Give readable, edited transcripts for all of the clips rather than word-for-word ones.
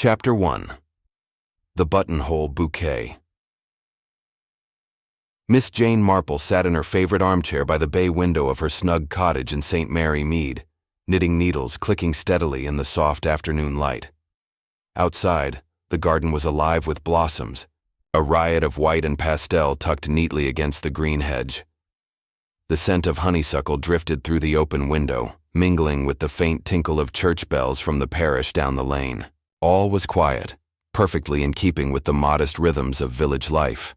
Chapter 1. The Buttonhole Bouquet. Miss Jane Marple sat in her favorite armchair by the bay window of her snug cottage in St. Mary Mead, knitting needles clicking steadily in the soft afternoon light. Outside, the garden was alive with blossoms, a riot of white and pastel tucked neatly against the green hedge. The scent of honeysuckle drifted through the open window, mingling with the faint tinkle of church bells from the parish down the lane. All was quiet, perfectly in keeping with the modest rhythms of village life.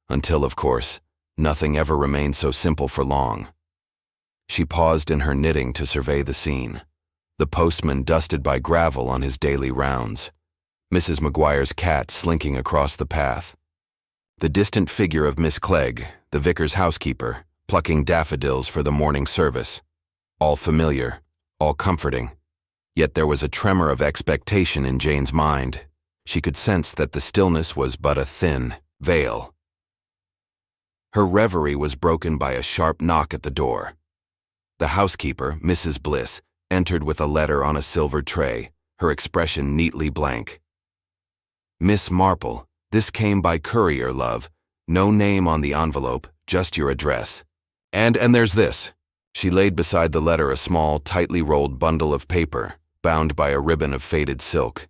Until, of course, nothing ever remained so simple for long. She paused in her knitting to survey the scene. The postman dusted by gravel on his daily rounds. Mrs. McGuire's cat slinking across the path. The distant figure of Miss Clegg, the vicar's housekeeper, plucking daffodils for the morning service. All familiar, all comforting. Yet there was a tremor of expectation in Jane's mind. She could sense that the stillness was but a thin veil. Her reverie was broken by a sharp knock at the door. The housekeeper, Mrs. Bliss, entered with a letter on a silver tray, her expression neatly blank. "Miss Marple, this came by courier, love. No name on the envelope, just your address. And there's this." She laid beside the letter a small, tightly rolled bundle of paper, bound by a ribbon of faded silk.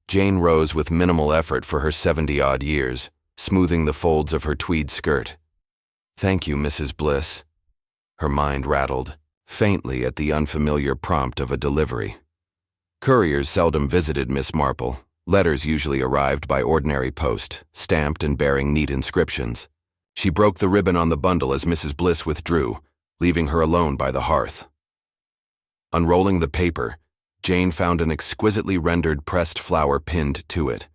Jane rose with minimal effort for her 70-odd years, smoothing the folds of her tweed skirt. "Thank you, Mrs. Bliss." Her mind rattled, faintly at the unfamiliar prompt of a delivery. Couriers seldom visited Miss Marple. Letters usually arrived by ordinary post, stamped and bearing neat inscriptions. She broke the ribbon on the bundle as Mrs. Bliss withdrew, leaving her alone by the hearth. Unrolling the paper, Jane found an exquisitely rendered pressed flower pinned to it,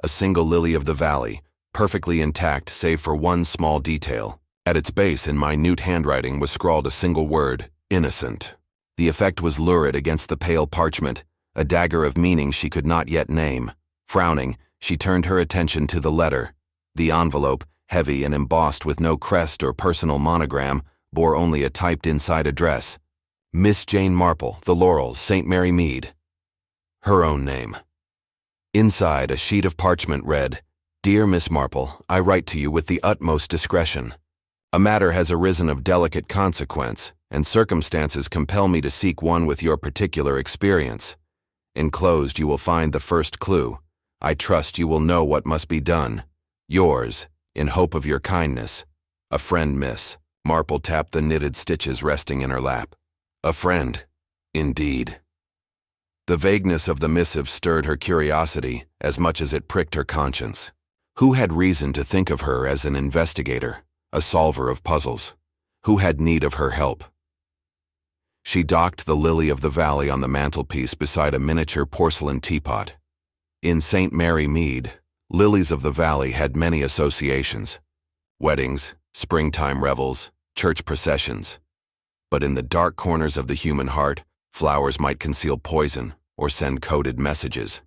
a single lily of the valley, perfectly intact save for one small detail. At its base in minute handwriting was scrawled a single word, innocent. The effect was lurid against the pale parchment, a dagger of meaning she could not yet name. Frowning, she turned her attention to the letter. The envelope, heavy and embossed with no crest or personal monogram, bore only a typed-inside address. Miss Jane Marple, The Laurels, St. Mary Mead. Her own name. Inside, a sheet of parchment read, "Dear Miss Marple, I write to you with the utmost discretion. A matter has arisen of delicate consequence, and circumstances compel me to seek one with your particular experience. Enclosed you will find the first clue. I trust you will know what must be done. Yours, in hope of your kindness, a friend, Miss." Marple tapped the knitted stitches resting in her lap. A friend, indeed. The vagueness of the missive stirred her curiosity as much as it pricked her conscience. Who had reason to think of her as an investigator, a solver of puzzles? Who had need of her help? She docked the lily of the valley on the mantelpiece beside a miniature porcelain teapot. In St. Mary Mead, lilies of the valley had many associations. Weddings, springtime revels, church processions. But in the dark corners of the human heart, flowers might conceal poison or send coded messages.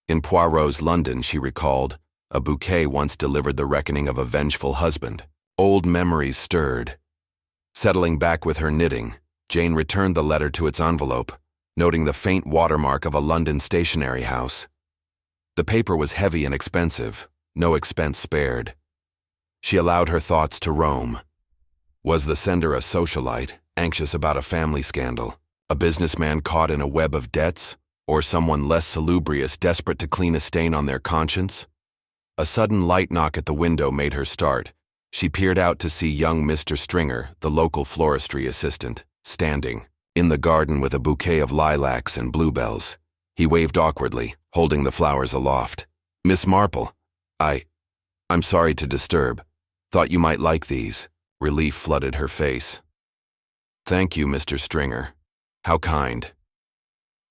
In Poirot's London, she recalled, a bouquet once delivered the reckoning of a vengeful husband. Old memories stirred. Settling back with her knitting, Jane returned the letter to its envelope, noting the faint watermark of a London stationery house. The paper was heavy and expensive, no expense spared. She allowed her thoughts to roam. Was the sender a socialite, anxious about a family scandal, a businessman caught in a web of debts, or someone less salubrious desperate to clean a stain on their conscience? A sudden light knock at the window made her start. She peered out to see young Mr. Stringer, the local floristry assistant, standing in the garden with a bouquet of lilacs and bluebells. He waved awkwardly, holding the flowers aloft. "Miss Marple, I'm sorry to disturb. Thought you might like these." Relief flooded her face. "Thank you, Mr. Stringer. How kind."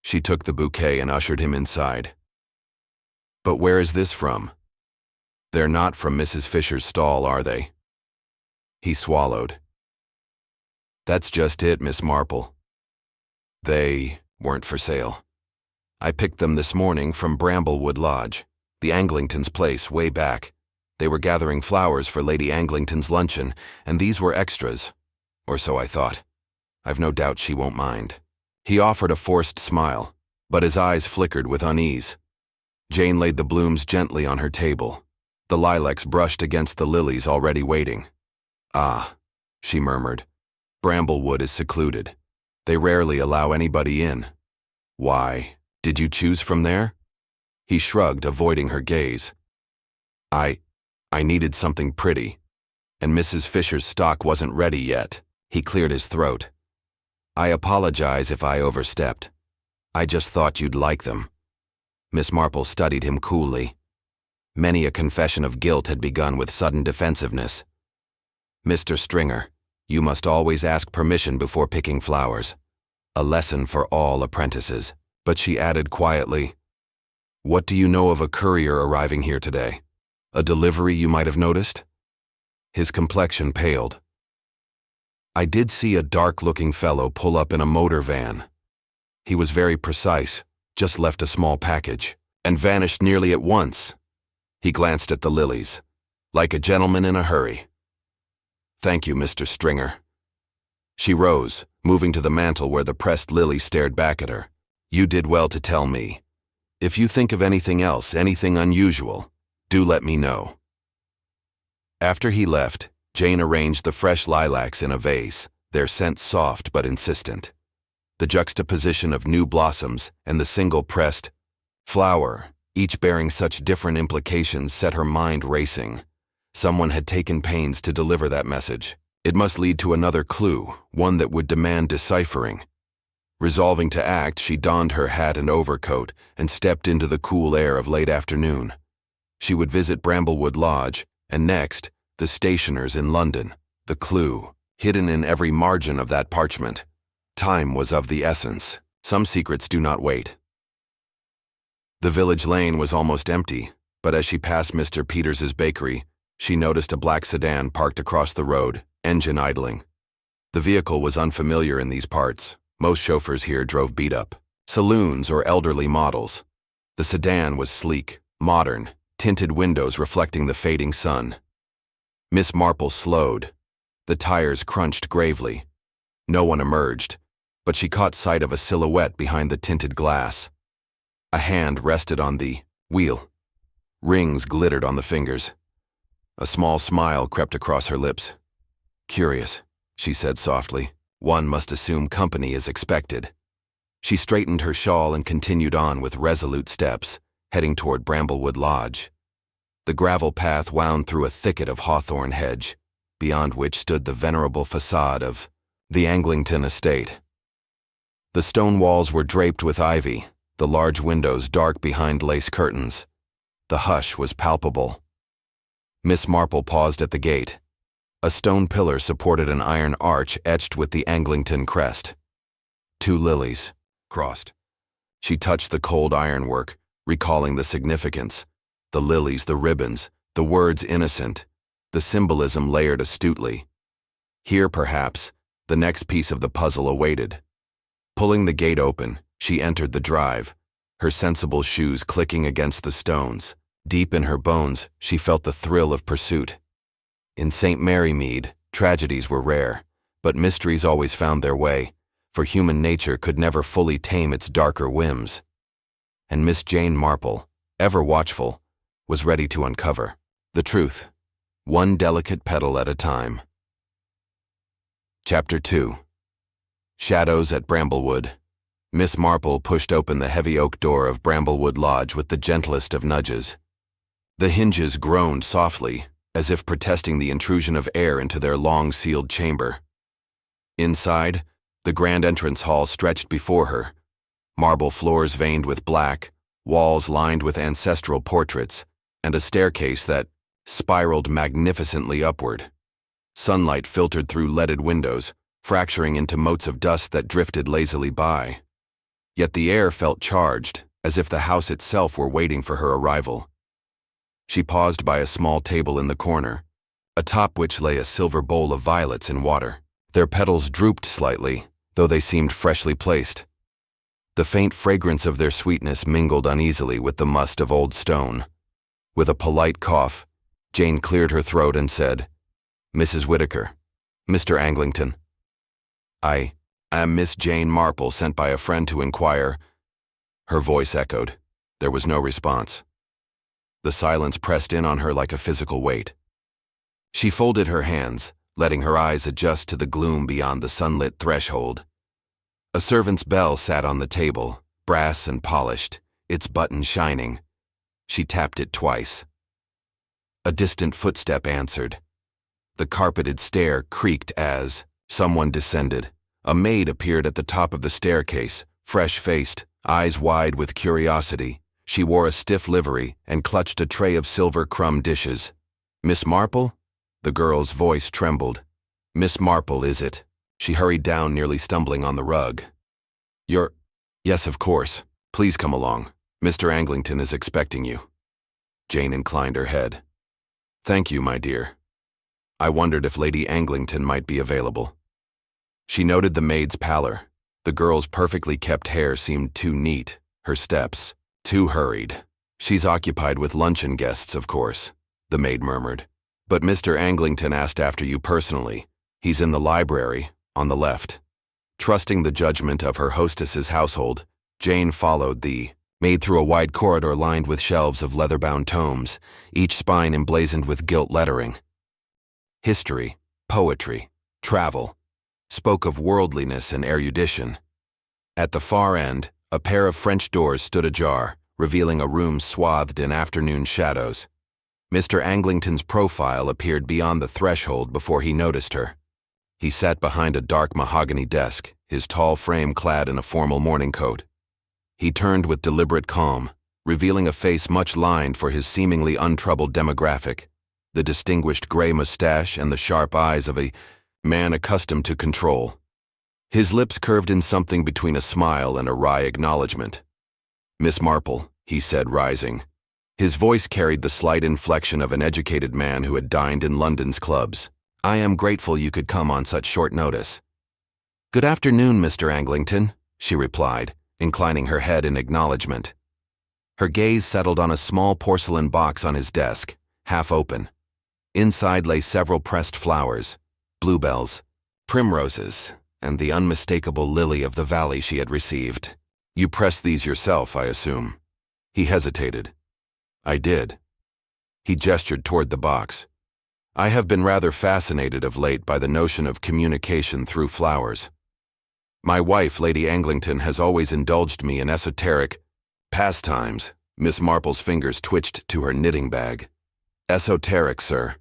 She took the bouquet and ushered him inside. "But where is this from? They're not from Mrs. Fisher's stall, are they?" He swallowed. "That's just it, Miss Marple. They weren't for sale. I picked them this morning from Bramblewood Lodge, the Anglingtons' place way back. They were gathering flowers for Lady Anglington's luncheon, and these were extras. Or so I thought. I've no doubt she won't mind." He offered a forced smile, but his eyes flickered with unease. Jane laid the blooms gently on her table. The lilacs brushed against the lilies already waiting. "Ah," she murmured. "Bramblewood is secluded. They rarely allow anybody in." "Why, did you choose from there?" He shrugged, avoiding her gaze. I needed something pretty, and Mrs. Fisher's stock wasn't ready yet." He cleared his throat. "I apologize if I overstepped. I just thought you'd like them." Miss Marple studied him coolly. Many a confession of guilt had begun with sudden defensiveness. "Mr. Stringer, you must always ask permission before picking flowers. A lesson for all apprentices." But she added quietly, "What do you know of a courier arriving here today? A delivery you might have noticed?" His complexion paled. "I did see a dark-looking fellow pull up in a motor van. He was very precise, just left a small package, and vanished nearly at once." He glanced at the lilies. "Like a gentleman in a hurry." "Thank you, Mr. Stringer." She rose, moving to the mantel where the pressed lily stared back at her. "You did well to tell me. If you think of anything else, anything unusual, do let me know." After he left, Jane arranged the fresh lilacs in a vase, their scent soft but insistent. The juxtaposition of new blossoms and the single pressed flower, each bearing such different implications, set her mind racing. Someone had taken pains to deliver that message. It must lead to another clue, one that would demand deciphering. Resolving to act, she donned her hat and overcoat and stepped into the cool air of late afternoon. She would visit Bramblewood Lodge, and next, the stationer's in London, the clue, hidden in every margin of that parchment. Time was of the essence. Some secrets do not wait. The village lane was almost empty, but as she passed Mr. Peters's bakery, she noticed a black sedan parked across the road, engine idling. The vehicle was unfamiliar in these parts. Most chauffeurs here drove beat-up saloons or elderly models. The sedan was sleek, modern, tinted windows reflecting the fading sun. Miss Marple slowed. The tires crunched gravely. No one emerged, but she caught sight of a silhouette behind the tinted glass. A hand rested on the wheel. Rings glittered on the fingers. A small smile crept across her lips. "Curious," she said softly. "One must assume company is expected." She straightened her shawl and continued on with resolute steps, heading toward Bramblewood Lodge. The gravel path wound through a thicket of hawthorn hedge, beyond which stood the venerable facade of the Anglington estate. The stone walls were draped with ivy, the large windows dark behind lace curtains. The hush was palpable. Miss Marple paused at the gate. A stone pillar supported an iron arch etched with the Anglington crest. Two lilies crossed. She touched the cold ironwork, recalling the significance. The lilies, the ribbons, the words innocent, the symbolism layered astutely. Here, perhaps, the next piece of the puzzle awaited. Pulling the gate open, she entered the drive, her sensible shoes clicking against the stones. Deep in her bones, she felt the thrill of pursuit. In St. Mary Mead, tragedies were rare, but mysteries always found their way, for human nature could never fully tame its darker whims. And Miss Jane Marple, ever watchful, was ready to uncover the truth, one delicate petal at a time. Chapter 2. Shadows at Bramblewood. Miss Marple pushed open the heavy oak door of Bramblewood Lodge with the gentlest of nudges. The hinges groaned softly, as if protesting the intrusion of air into their long-sealed chamber. Inside, the grand entrance hall stretched before her, marble floors veined with black, walls lined with ancestral portraits, and a staircase that spiraled magnificently upward. Sunlight filtered through leaded windows, fracturing into motes of dust that drifted lazily by. Yet the air felt charged, as if the house itself were waiting for her arrival. She paused by a small table in the corner, atop which lay a silver bowl of violets in water. Their petals drooped slightly, though they seemed freshly placed. The faint fragrance of their sweetness mingled uneasily with the must of old stone. With a polite cough, Jane cleared her throat and said, "Mrs. Whitaker, Mr. Anglington." I am Miss Jane Marple, sent by a friend to inquire." Her voice echoed. There was no response. The silence pressed in on her like a physical weight. She folded her hands, letting her eyes adjust to the gloom beyond the sunlit threshold. A servant's bell sat on the table, brass and polished, its button shining. She tapped it twice. A distant footstep answered. The carpeted stair creaked as someone descended. A maid appeared at the top of the staircase, fresh-faced, eyes wide with curiosity. She wore a stiff livery and clutched a tray of silver crumb dishes. "Miss Marple?" The girl's voice trembled. "Miss Marple, is it?" She hurried down, nearly stumbling on the rug. "You're—" "Yes, of course. Please come along. Mr. Anglington is expecting you." Jane inclined her head. "Thank you, my dear. I wondered if Lady Anglington might be available." She noted the maid's pallor. The girl's perfectly kept hair seemed too neat, her steps too hurried. "She's occupied with luncheon guests, of course," the maid murmured. "But Mr. Anglington asked after you personally. He's in the library, on the left." Trusting the judgment of her hostess's household, Jane followed the maid through a wide corridor lined with shelves of leather-bound tomes, each spine emblazoned with gilt lettering. History, poetry, travel, spoke of worldliness and erudition. At the far end, a pair of French doors stood ajar, revealing a room swathed in afternoon shadows. Mr. Anglington's profile appeared beyond the threshold before he noticed her. He sat behind a dark mahogany desk, his tall frame clad in a formal morning coat. He turned with deliberate calm, revealing a face much lined for his seemingly untroubled demographic, the distinguished gray mustache and the sharp eyes of a man accustomed to control. His lips curved in something between a smile and a wry acknowledgement. "Miss Marple," he said, rising. His voice carried the slight inflection of an educated man who had dined in London's clubs. "I am grateful you could come on such short notice." "Good afternoon, Mr. Anglington," she replied, inclining her head in acknowledgement. Her gaze settled on a small porcelain box on his desk, half open. Inside lay several pressed flowers, bluebells, primroses, and the unmistakable lily of the valley she had received. "You pressed these yourself, I assume?" He hesitated. "I did." He gestured toward the box. "I have been rather fascinated of late by the notion of communication through flowers. My wife, Lady Anglington, has always indulged me in esoteric pastimes." Miss Marple's fingers twitched to her knitting bag. "Esoteric, sir,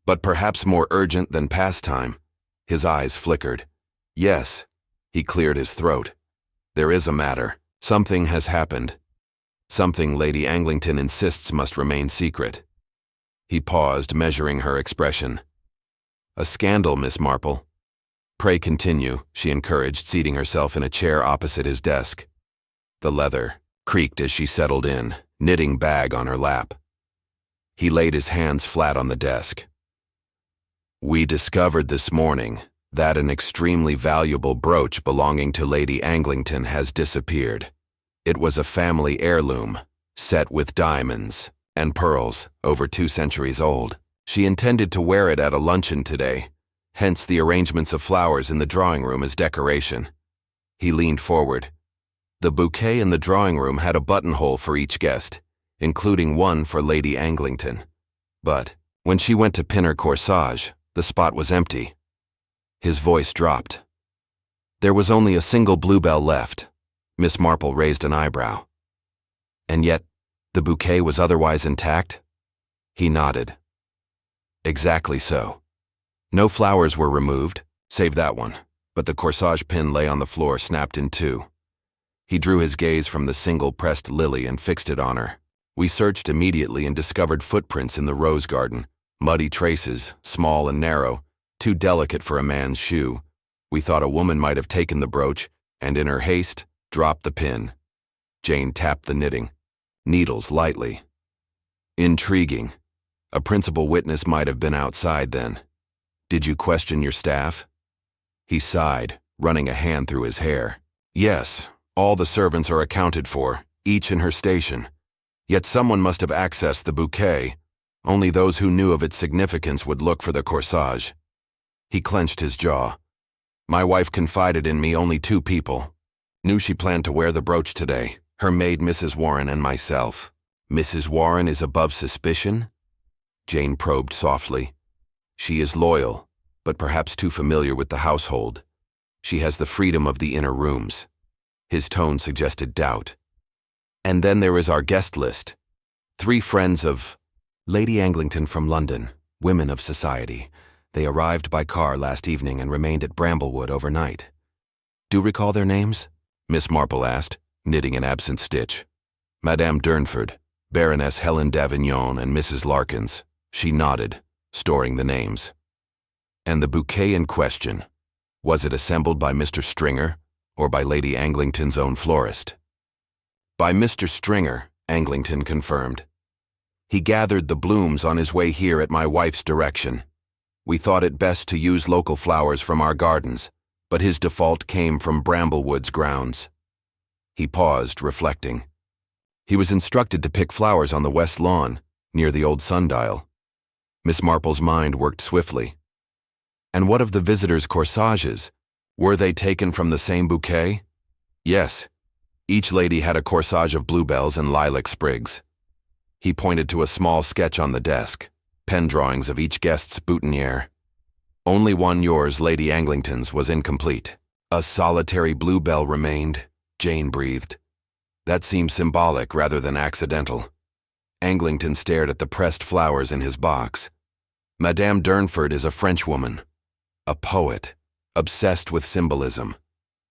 but perhaps more urgent than pastime." His eyes flickered. "Yes." He cleared his throat. "There is a matter. Something has happened. Something Lady Anglington insists must remain secret." He paused, measuring her expression. "A scandal, Miss Marple." "Pray continue," she encouraged, seating herself in a chair opposite his desk. The leather creaked as she settled in, knitting bag on her lap. He laid his hands flat on the desk. "We discovered this morning that an extremely valuable brooch belonging to Lady Anglington has disappeared. It was a family heirloom, set with diamonds and pearls, over 2 centuries old. She intended to wear it at a luncheon today, hence the arrangements of flowers in the drawing room as decoration." He leaned forward. The bouquet in the drawing room had a buttonhole for each guest, including one for Lady Anglington. But when she went to pin her corsage, the spot was empty. His voice dropped. "There was only a single bluebell left." Miss Marple raised an eyebrow. "And yet, the bouquet was otherwise intact?" He nodded. "Exactly so. No flowers were removed, save that one, but the corsage pin lay on the floor, snapped in two." He drew his gaze from the single pressed lily and fixed it on her. "We searched immediately and discovered footprints in the rose garden, muddy traces, small and narrow, too delicate for a man's shoe. We thought a woman might have taken the brooch, and in her haste, dropped the pin." Jane tapped the knitting, needles lightly. "Intriguing. A principal witness might have been outside then. Did you question your staff?" He sighed, running a hand through his hair. "Yes, all the servants are accounted for, each in her station. Yet someone must have accessed the bouquet. Only those who knew of its significance would look for the corsage." He clenched his jaw. "My wife confided in me only 2 people. Knew she planned to wear the brooch today, Her maid, Mrs. Warren, and myself. Mrs. Warren is above suspicion? Jane probed softly. She is loyal, but perhaps too familiar with the household. She has the freedom of the inner rooms. His tone suggested doubt. And then there is our guest list. 3 friends of Lady Anglington from London, women of society. They arrived by car last evening and remained at Bramblewood overnight. Do you recall their names? Miss Marple asked, knitting an absent stitch. Madame Durnford, Baroness Helen d'Avignon, and Mrs. Larkins. She nodded, storing the names. And the bouquet in question, was it assembled by Mr. Stringer or by Lady Anglington's own florist? By Mr. Stringer, Anglington confirmed. He gathered the blooms on his way here at my wife's direction. We thought it best to use local flowers from our gardens, but his default came from Bramblewood's grounds. He paused, reflecting. He was instructed to pick flowers on the west lawn, near the old sundial. Miss Marple's mind worked swiftly. And what of the visitors' corsages? Were they taken from the same bouquet? Yes. Each lady had a corsage of bluebells and lilac sprigs. He pointed to a small sketch on the desk, pen drawings of each guest's boutonniere. Only one, yours, Lady Anglington's, was incomplete. A solitary bluebell remained, Jane breathed. That seemed symbolic rather than accidental. Anglington stared at the pressed flowers in his box. Madame Durnford is a Frenchwoman, a poet, obsessed with symbolism.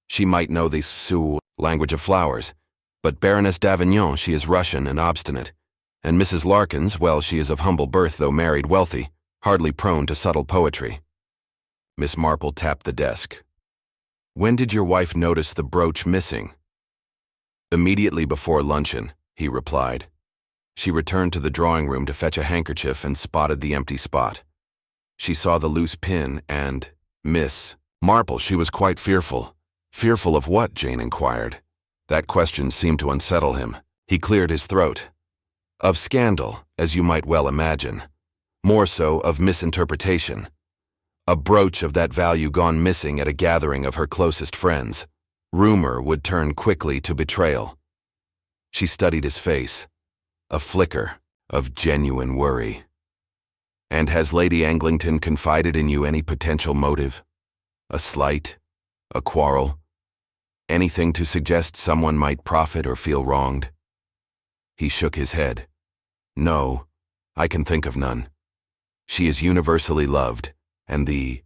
She might know the Sioux language of flowers, but Baroness d'Avignon, she is Russian and obstinate. And Mrs. Larkins, well, she is of humble birth though married wealthy, hardly prone to subtle poetry. Miss Marple tapped the desk. When did your wife notice the brooch missing? Immediately before luncheon, he replied. She returned to the drawing room to fetch a handkerchief and spotted the empty spot. She saw the loose pin and, Miss Marple, she was quite fearful. Fearful of what? Jane inquired. That question seemed to unsettle him. He cleared his throat. Of scandal, as you might well imagine. More so of misinterpretation. A brooch of that value gone missing at a gathering of her closest friends. Rumor would turn quickly to betrayal. She studied his face. A flicker of genuine worry. And has Lady Anglington confided in you any potential motive? A slight? A quarrel? Anything to suggest someone might profit or feel wronged? He shook his head. No, I can think of none. She is universally loved, and the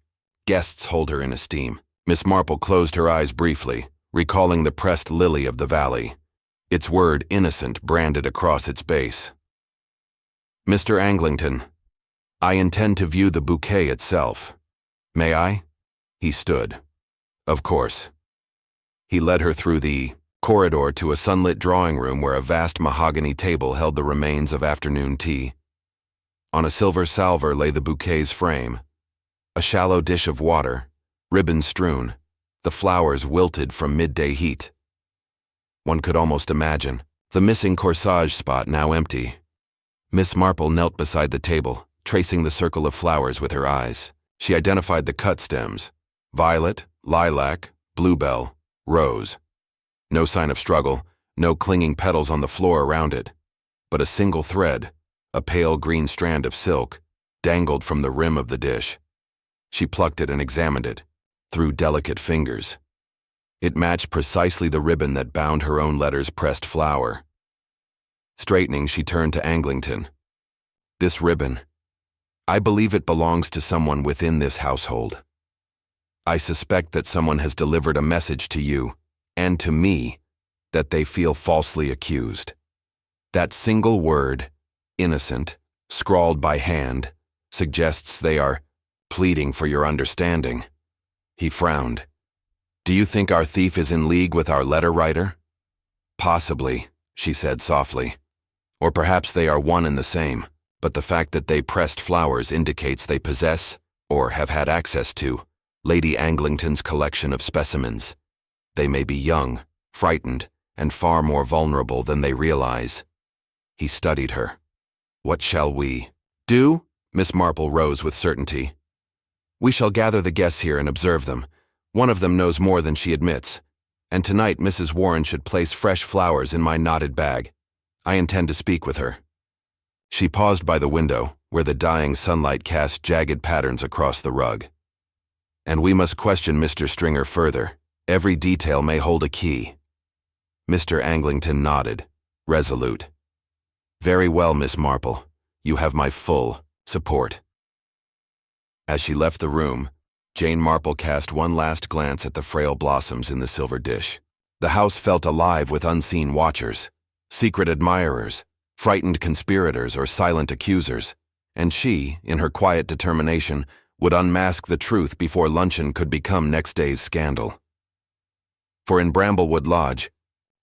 guests hold her in esteem. Miss Marple closed her eyes briefly, recalling the pressed lily of the valley, its word innocent branded across its base. Mr. Anglington, I intend to view the bouquet itself. May I? He stood. Of course. He led her through the corridor to a sunlit drawing room where a vast mahogany table held the remains of afternoon tea. On a silver salver lay the bouquet's frame, a shallow dish of water, ribbons strewn, the flowers wilted from midday heat. One could almost imagine the missing corsage spot now empty. Miss Marple knelt beside the table, tracing the circle of flowers with her eyes. She identified the cut stems: violet, lilac, bluebell, rose. No sign of struggle, no clinging petals on the floor around it, but a single thread, a pale green strand of silk, dangled from the rim of the dish. She plucked it and examined it, through delicate fingers. It matched precisely the ribbon that bound her own letter's pressed flower. Straightening, she turned to Anglington. This ribbon, I believe it belongs to someone within this household. I suspect that someone has delivered a message to you, and to me, that they feel falsely accused. That single word, innocent, scrawled by hand, suggests they are pleading for your understanding. He frowned. Do you think our thief is in league with our letter writer? Possibly, she said softly. Or perhaps they are one and the same, but the fact that they pressed flowers indicates they possess, or have had access to, Lady Anglington's collection of specimens. They may be young, frightened, and far more vulnerable than they realize. He studied her. What shall we do? Miss Marple rose with certainty. We shall gather the guests here and observe them. One of them knows more than she admits. And tonight Mrs. Warren should place fresh flowers in my knotted bag. I intend to speak with her." She paused by the window, where the dying sunlight cast jagged patterns across the rug. "And we must question Mr. Stringer further. Every detail may hold a key." Mr. Anglington nodded, resolute. "Very well, Miss Marple. You have my full support." As she left the room, Jane Marple cast one last glance at the frail blossoms in the silver dish. The house felt alive with unseen watchers, secret admirers, frightened conspirators or silent accusers, and she, in her quiet determination, would unmask the truth before luncheon could become next day's scandal. For in Bramblewood Lodge,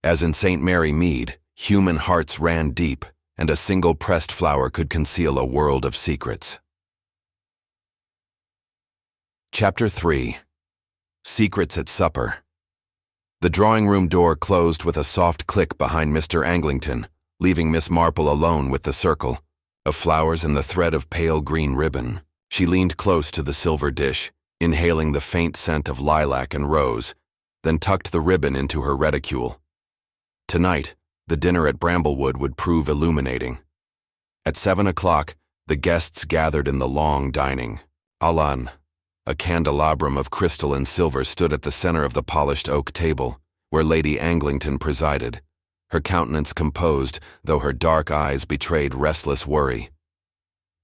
as in St. Mary Mead, human hearts ran deep, and a single pressed flower could conceal a world of secrets. Chapter 3. Secrets at Supper. The drawing-room door closed with a soft click behind Mr. Anglington, leaving Miss Marple alone with the circle of flowers and the thread of pale green ribbon. She leaned close to the silver dish, inhaling the faint scent of lilac and rose, then tucked the ribbon into her reticule. Tonight, the dinner at Bramblewood would prove illuminating. At 7 o'clock, the guests gathered in the long dining salon. A candelabrum of crystal and silver stood at the center of the polished oak table, where Lady Anglington presided, her countenance composed, though her dark eyes betrayed restless worry.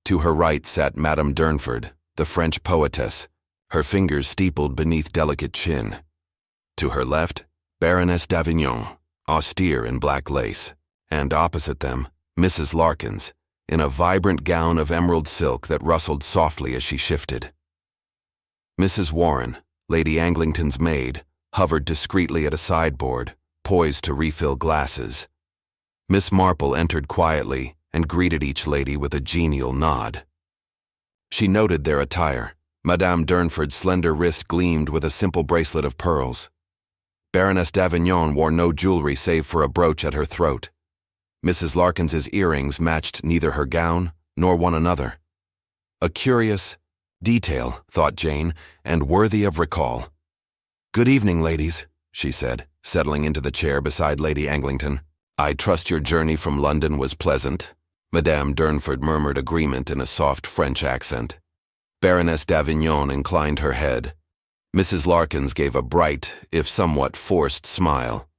To her right sat Madame Durnford, the French poetess, her fingers steepled beneath delicate chin. To her left, Baroness d'Avignon, austere in black lace, and opposite them, Mrs. Larkins, in a vibrant gown of emerald silk that rustled softly as she shifted. Mrs. Warren, Lady Anglington's maid, hovered discreetly at a sideboard, poised to refill glasses. Miss Marple entered quietly and greeted each lady with a genial nod. She noted their attire. Madame Durnford's slender wrist gleamed with a simple bracelet of pearls. Baroness d'Avignon wore no jewelry save for a brooch at her throat. Mrs. Larkins's earrings matched neither her gown nor one another. A curious detail, thought Jane, and worthy of recall. "Good evening, ladies," she said, settling into the chair beside Lady Anglington. "I trust your journey from London was pleasant." Madame Durnford murmured agreement in a soft French accent. Baroness d'Avignon inclined her head. Mrs. Larkins gave a bright, if somewhat forced, smile.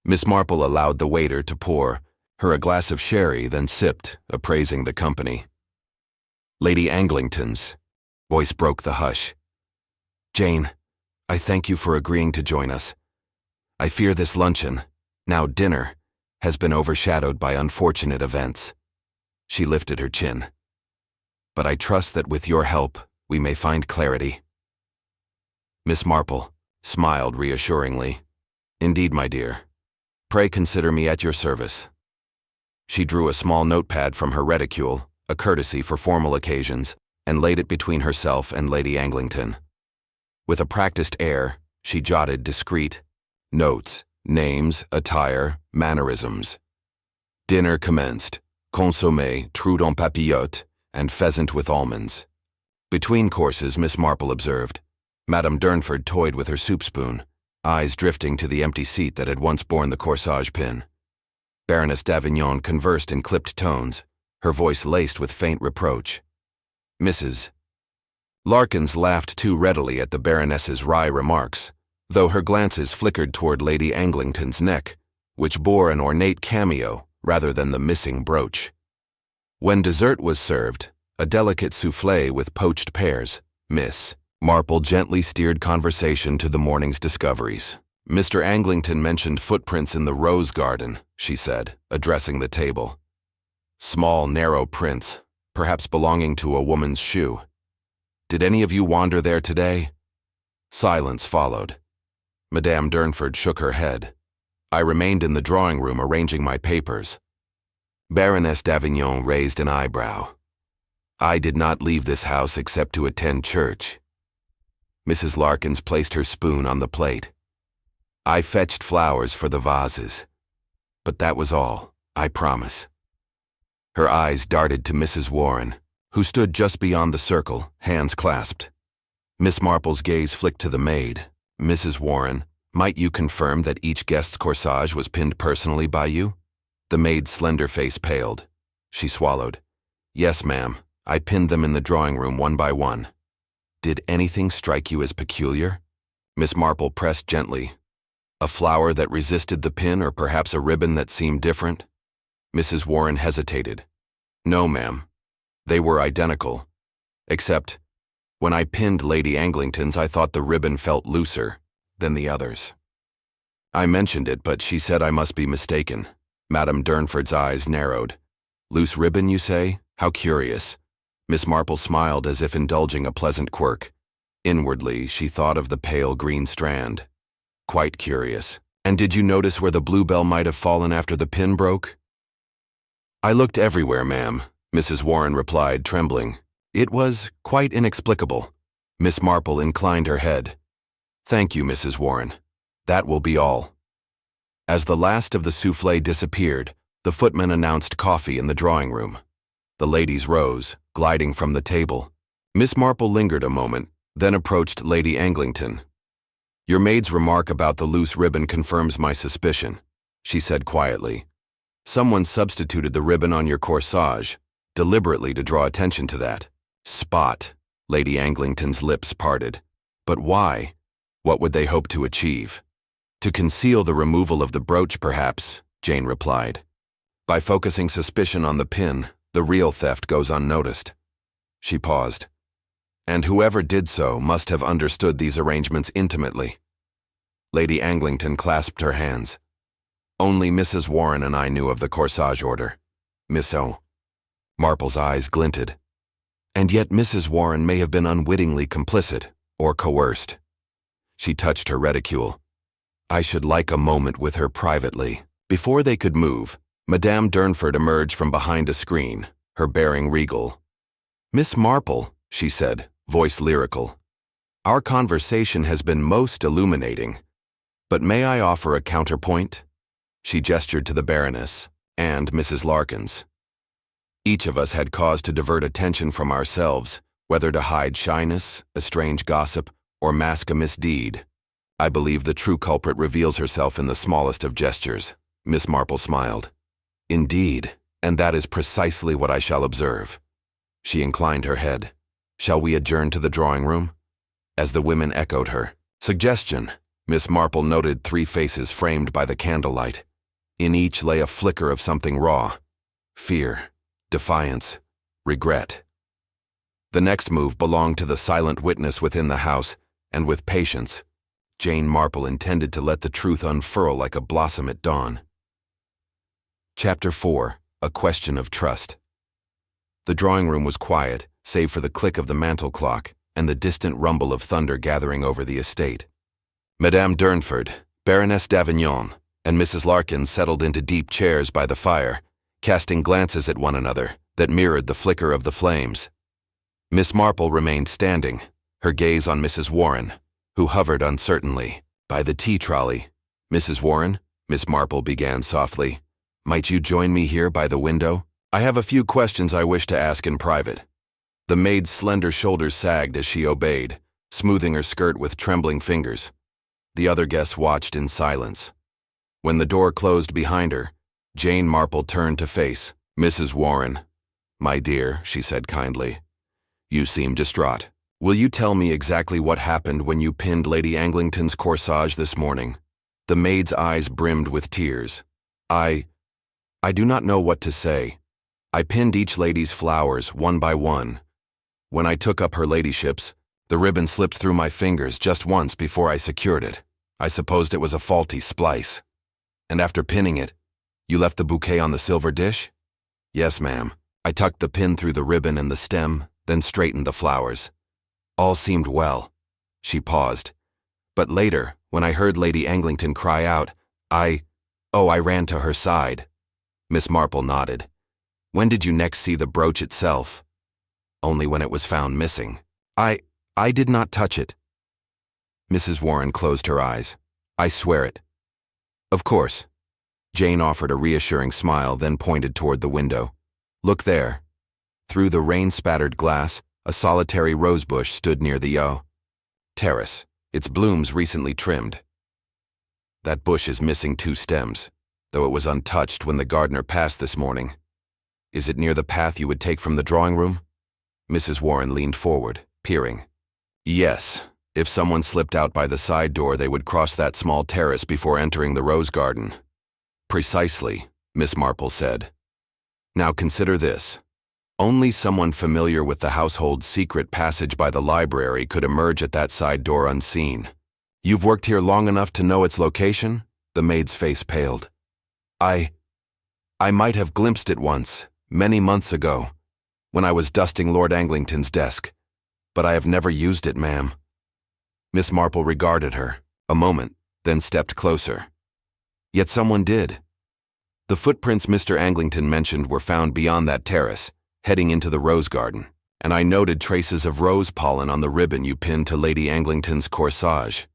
Miss Marple allowed the waiter to pour her a glass of sherry, then sipped, appraising the company. Lady Anglington's voice broke the hush. "Jane, I thank you for agreeing to join us. I fear this luncheon, now dinner, has been overshadowed by unfortunate events." She lifted her chin. "But I trust that with your help, we may find clarity." Miss Marple smiled reassuringly. "Indeed, my dear. Pray consider me at your service." She drew a small notepad from her reticule, a courtesy for formal occasions, and laid it between herself and Lady Anglington. With a practiced air, she jotted discreet notes, names, attire, mannerisms. Dinner commenced, consommé, trou en papillote, and pheasant with almonds. Between courses, Miss Marple observed, Madame Durnford toyed with her soup spoon, eyes drifting to the empty seat that had once borne the corsage pin. Baroness d'Avignon conversed in clipped tones, her voice laced with faint reproach. Mrs. Larkins laughed too readily at the Baroness's wry remarks, though her glances flickered toward Lady Anglington's neck, which bore an ornate cameo rather than the missing brooch. When dessert was served, a delicate soufflé with poached pears, Miss Marple gently steered conversation to the morning's discoveries. "Mr. Anglington mentioned footprints in the rose garden," she said, addressing the table. "Small, narrow prints, perhaps belonging to a woman's shoe. Did any of you wander there today?" Silence followed. Madame Durnford shook her head. I remained in the drawing room arranging my papers. Baroness d'Avignon raised an eyebrow. "I did not leave this house except to attend church." Mrs. Larkins placed her spoon on the plate. "I fetched flowers for the vases. But that was all, I promise." Her eyes darted to Mrs. Warren, who stood just beyond the circle, hands clasped. Miss Marple's gaze flicked to the maid. Mrs. Warren, Might you confirm that each guest's corsage was pinned personally by you? The maid's slender face paled. She swallowed. Yes, ma'am. I pinned them in the drawing room one by one. Did anything strike you as peculiar? Miss Marple pressed gently. A flower that resisted the pin, or perhaps a ribbon that seemed different? Mrs. Warren hesitated. No, ma'am. They were identical. Except, when I pinned Lady Anglington's, I thought the ribbon felt looser than the others. I mentioned it, but she said I must be mistaken. Madame Durnford's eyes narrowed. Loose ribbon, you say? How curious. Miss Marple smiled as if indulging a pleasant quirk. Inwardly, she thought of the pale green strand. Quite curious. And did you notice where the bluebell might have fallen after the pin broke? I looked everywhere, ma'am, Mrs. Warren replied, trembling. It was quite inexplicable. Miss Marple inclined her head. Thank you, Mrs. Warren. That will be all. As the last of the soufflé disappeared, the footman announced coffee in the drawing room. The ladies rose, gliding from the table. Miss Marple lingered a moment, then approached Lady Anglington. Your maid's remark about the loose ribbon confirms my suspicion, she said quietly. Someone substituted the ribbon on your corsage, deliberately to draw attention to that spot. Lady Anglington's lips parted. But why? What would they hope to achieve? To conceal the removal of the brooch, perhaps, Jane replied. By focusing suspicion on the pin, the real theft goes unnoticed. She paused. And whoever did so must have understood these arrangements intimately. Lady Anglington clasped her hands. Only Mrs. Warren and I knew of the corsage order. Miss O. Marple's eyes glinted. And yet Mrs. Warren may have been unwittingly complicit, or coerced. She touched her reticule. I should like a moment with her privately. Before they could move, Madame Durnford emerged from behind a screen, her bearing regal. Miss Marple, she said, voice lyrical. Our conversation has been most illuminating. But may I offer a counterpoint? She gestured to the Baroness and Mrs. Larkins. Each of us had cause to divert attention from ourselves, whether to hide shyness, estrange gossip, or mask a misdeed. I believe the true culprit reveals herself in the smallest of gestures. Miss Marple smiled. Indeed, and that is precisely what I shall observe. She inclined her head. Shall we adjourn to the drawing room? As the women echoed her suggestion, Miss Marple noted 3 faces framed by the candlelight. In each lay a flicker of something raw. Fear, defiance, regret. The next move belonged to the silent witness within the house, and with patience, Jane Marple intended to let the truth unfurl like a blossom at dawn. Chapter 4. A Question of Trust. The drawing room was quiet, save for the click of the mantel clock and the distant rumble of thunder gathering over the estate. Madame Durnford, Baroness d'Avignon, and Mrs. Larkins settled into deep chairs by the fire, casting glances at one another that mirrored the flicker of the flames. Miss Marple remained standing, her gaze on Mrs. Warren, who hovered uncertainly by the tea trolley. Mrs. Warren, Miss Marple began softly, might you join me here by the window? I have a few questions I wish to ask in private. The maid's slender shoulders sagged as she obeyed, smoothing her skirt with trembling fingers. The other guests watched in silence. When the door closed behind her, Jane Marple turned to face Mrs. Warren. My dear, she said kindly, you seem distraught. Will you tell me exactly what happened when you pinned Lady Anglington's corsage this morning? The maid's eyes brimmed with tears. I do not know what to say. I pinned each lady's flowers one by one. When I took up her ladyship's, the ribbon slipped through my fingers just once before I secured it. I supposed it was a faulty splice. And after pinning it, you left the bouquet on the silver dish? Yes, ma'am. I tucked the pin through the ribbon and the stem, then straightened the flowers. All seemed well. She paused. But later, when I heard Lady Anglington cry out, I ran to her side. Miss Marple nodded. When did you next see the brooch itself? Only when it was found missing. I did not touch it. Mrs. Warren closed her eyes. I swear it. Of course. Jane offered a reassuring smile, then pointed toward the window. Look there. Through the rain-spattered glass, a solitary rosebush stood near the terrace, its blooms recently trimmed. That bush is missing 2 stems, though it was untouched when the gardener passed this morning. Is it near the path you would take from the drawing room? Mrs. Warren leaned forward, peering. Yes, if someone slipped out by the side door, they would cross that small terrace before entering the rose garden. Precisely, Miss Marple said. Now consider this. Only someone familiar with the household's secret passage by the library could emerge at that side door unseen. You've worked here long enough to know its location? The maid's face paled. I might have glimpsed it once, many months ago, when I was dusting Lord Anglington's desk, but I have never used it, ma'am. Miss Marple regarded her, a moment, then stepped closer. Yet someone did. The footprints Mr. Anglington mentioned were found beyond that terrace, heading into the rose garden, and I noted traces of rose pollen on the ribbon you pinned to Lady Anglington's corsage.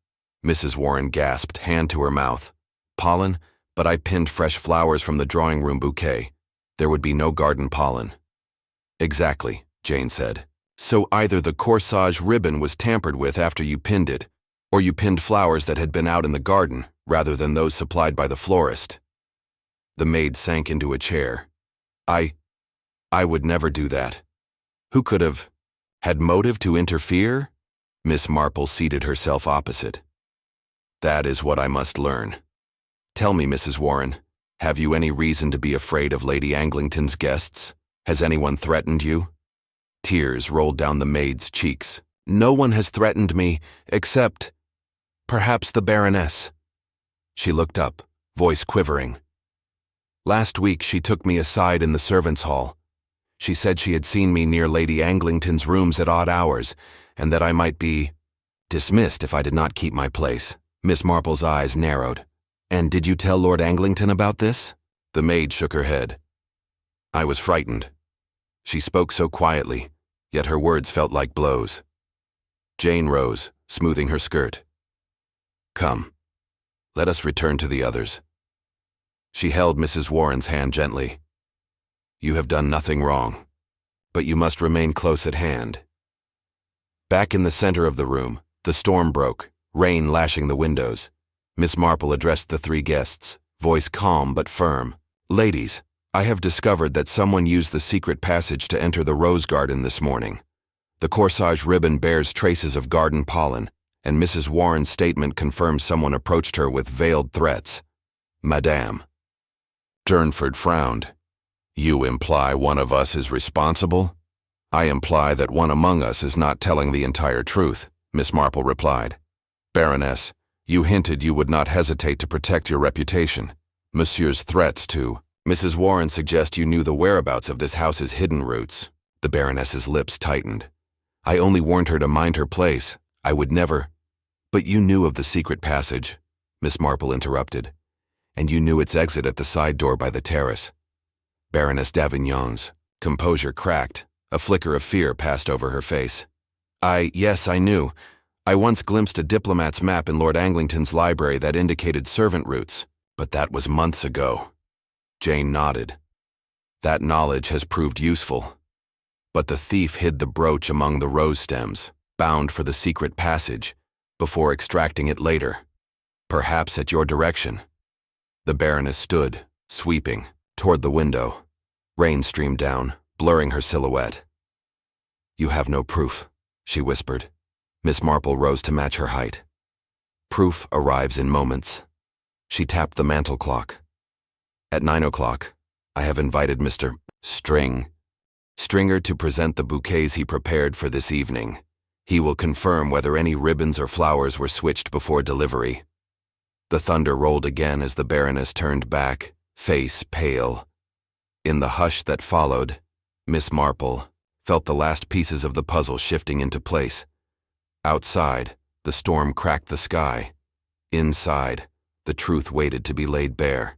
Mrs. Warren gasped, hand to her mouth. Pollen? But I pinned fresh flowers from the drawing room bouquet. There would be no garden pollen. Exactly, Jane said. So either the corsage ribbon was tampered with after you pinned it, or you pinned flowers that had been out in the garden, rather than those supplied by the florist. The maid sank into a chair. I would never do that. Who could have? Had motive to interfere? Miss Marple seated herself opposite. That is what I must learn. Tell me, Mrs. Warren, have you any reason to be afraid of Lady Anglington's guests? Has anyone threatened you? Tears rolled down the maid's cheeks. No one has threatened me, except, perhaps the Baroness. She looked up, voice quivering. Last week she took me aside in the servants' hall. She said she had seen me near Lady Anglington's rooms at odd hours, and that I might be dismissed if I did not keep my place. Miss Marple's eyes narrowed. And did you tell Lord Anglington about this? The maid shook her head. I was frightened. She spoke so quietly, yet her words felt like blows. Jane rose, smoothing her skirt. Come, let us return to the others. She held Mrs. Warren's hand gently. You have done nothing wrong, but you must remain close at hand. Back in the center of the room, the storm broke, rain lashing the windows. Miss Marple addressed the 3 guests, voice calm but firm. Ladies, I have discovered that someone used the secret passage to enter the rose garden this morning. The corsage ribbon bears traces of garden pollen, and Mrs. Warren's statement confirms someone approached her with veiled threats. Madame. Durnford frowned. You imply one of us is responsible? I imply that one among us is not telling the entire truth, Miss Marple replied. Baroness, you hinted you would not hesitate to protect your reputation. Monsieur's threats to Mrs. Warren suggest you knew the whereabouts of this house's hidden roots. The Baroness's lips tightened. I only warned her to mind her place. I would never. But you knew of the secret passage, Miss Marple interrupted. And you knew its exit at the side door by the terrace. Baroness d'Avignon's composure cracked. A flicker of fear passed over her face. Yes, I knew. I once glimpsed a diplomat's map in Lord Anglington's library that indicated servant routes, but that was months ago. Jane nodded. That knowledge has proved useful. But the thief hid the brooch among the rose stems, bound for the secret passage, before extracting it later, perhaps at your direction. The Baroness stood, sweeping, toward the window. Rain streamed down, blurring her silhouette. You have no proof, she whispered. Miss Marple rose to match her height. Proof arrives in moments. She tapped the mantel clock. At 9 o'clock, I have invited Mr. Stringer to present the bouquets he prepared for this evening. He will confirm whether any ribbons or flowers were switched before delivery. The thunder rolled again as the Baroness turned back, face pale. In the hush that followed, Miss Marple felt the last pieces of the puzzle shifting into place. Outside, the storm cracked the sky. Inside, the truth waited to be laid bare.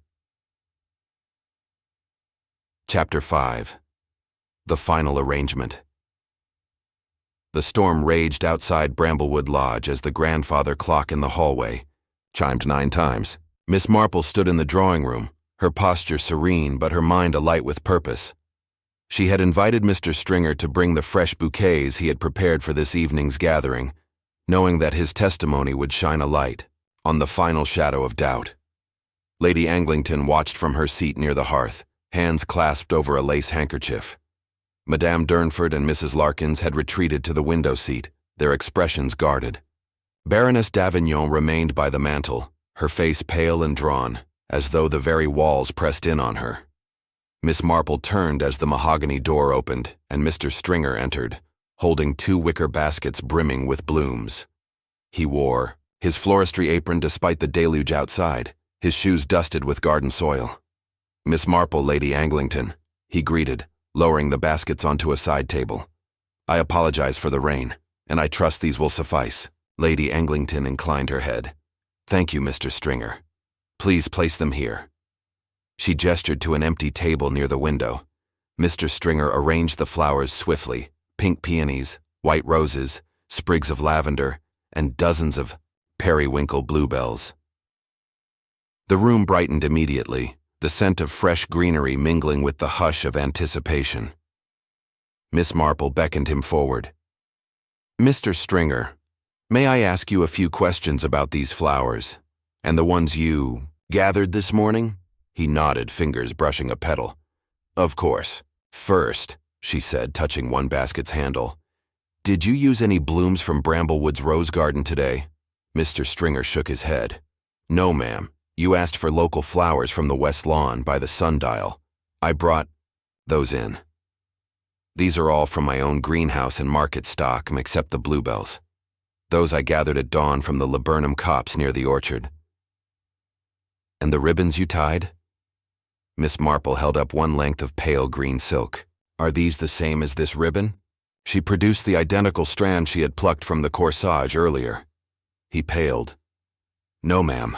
Chapter 5. The Final Arrangement. The storm raged outside Bramblewood Lodge as the grandfather clock in the hallway chimed 9 times. Miss Marple stood in the drawing room, her posture serene but her mind alight with purpose. She had invited Mr. Stringer to bring the fresh bouquets he had prepared for this evening's gathering, knowing that his testimony would shine a light on the final shadow of doubt. Lady Anglington watched from her seat near the hearth, hands clasped over a lace handkerchief. Madame Durnford and Mrs. Larkins had retreated to the window seat, their expressions guarded. Baroness d'Avignon remained by the mantel, her face pale and drawn, as though the very walls pressed in on her. Miss Marple turned as the mahogany door opened, and Mr. Stringer entered, holding 2 wicker baskets brimming with blooms. He wore his floristry apron despite the deluge outside, his shoes dusted with garden soil. "Miss Marple, Lady Anglington," he greeted, lowering the baskets onto a side table. "I apologize for the rain, and I trust these will suffice." Lady Anglington inclined her head. "Thank you, Mr. Stringer. Please place them here." She gestured to an empty table near the window. Mr. Stringer arranged the flowers swiftly, pink peonies, white roses, sprigs of lavender, and dozens of periwinkle bluebells. The room brightened immediately, the scent of fresh greenery mingling with the hush of anticipation. Miss Marple beckoned him forward. "Mr. Stringer, may I ask you a few questions about these flowers, and the ones you gathered this morning?" He nodded, fingers brushing a petal. "Of course. First," she said, touching one basket's handle, "did you use any blooms from Bramblewood's rose garden today?" Mr. Stringer shook his head. "No, ma'am. You asked for local flowers from the west lawn by the sundial. I brought those in. These are all from my own greenhouse and market stock, except the bluebells. Those I gathered at dawn from the laburnum copse near the orchard." "And the ribbons you tied?" Miss Marple held up one length of pale green silk. "Are these the same as this ribbon?" She produced the identical strand she had plucked from the corsage earlier. He paled. "No, ma'am.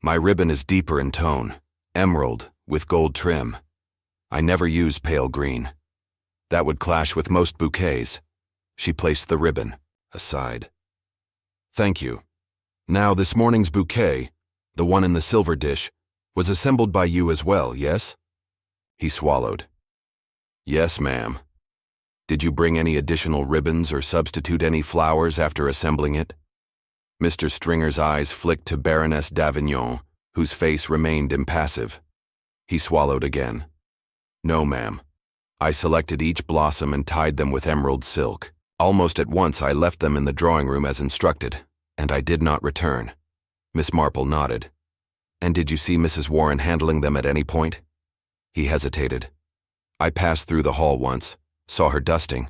My ribbon is deeper in tone, emerald, with gold trim. I never use pale green. That would clash with most bouquets." She placed the ribbon aside. "Thank you. Now, this morning's bouquet, the one in the silver dish, was assembled by you as well, yes?" He swallowed. "Yes, ma'am. Did you bring any additional ribbons or substitute any flowers after assembling it?" Mr. Stringer's eyes flicked to Baroness d'Avignon, whose face remained impassive. He swallowed again. "No, ma'am. I selected each blossom and tied them with emerald silk. Almost at once I left them in the drawing room as instructed, and I did not return." Miss Marple nodded. "And did you see Mrs. Warren handling them at any point?" He hesitated. "I passed through the hall once, saw her dusting."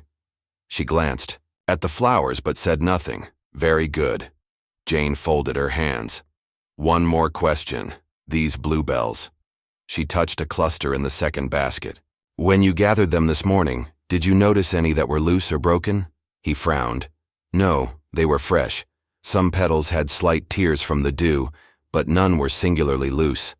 She glanced at the flowers but said nothing. "Very good." Jane folded her hands. "One more question. These bluebells." She touched a cluster in the second basket. "When you gathered them this morning, did you notice any that were loose or broken?" He frowned. "No, they were fresh. Some petals had slight tears from the dew, but none were singularly loose."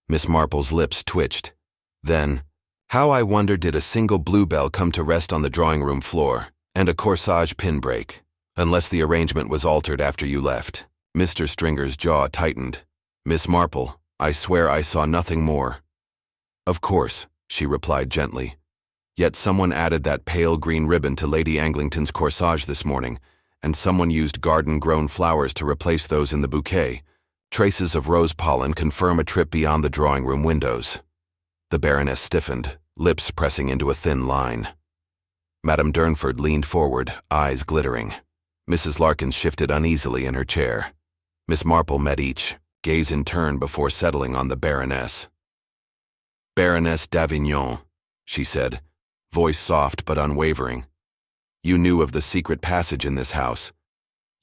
Miss Marple's lips twitched. Then, "How I wonder did a single bluebell come to rest on the drawing-room floor, and a corsage pin break, unless the arrangement was altered after you left?" Mr. Stringer's jaw tightened. "Miss Marple, I swear I saw nothing more." "Of course," she replied gently. "Yet someone added that pale green ribbon to Lady Anglington's corsage this morning, and someone used garden-grown flowers to replace those in the bouquet. Traces of rose pollen confirm a trip beyond the drawing-room windows." The Baroness stiffened, lips pressing into a thin line. Madame Durnford leaned forward, eyes glittering. Mrs. Larkins shifted uneasily in her chair. Miss Marple met each, gaze in turn before settling on the Baroness. "Baroness d'Avignon," she said, voice soft but unwavering. "You knew of the secret passage in this house.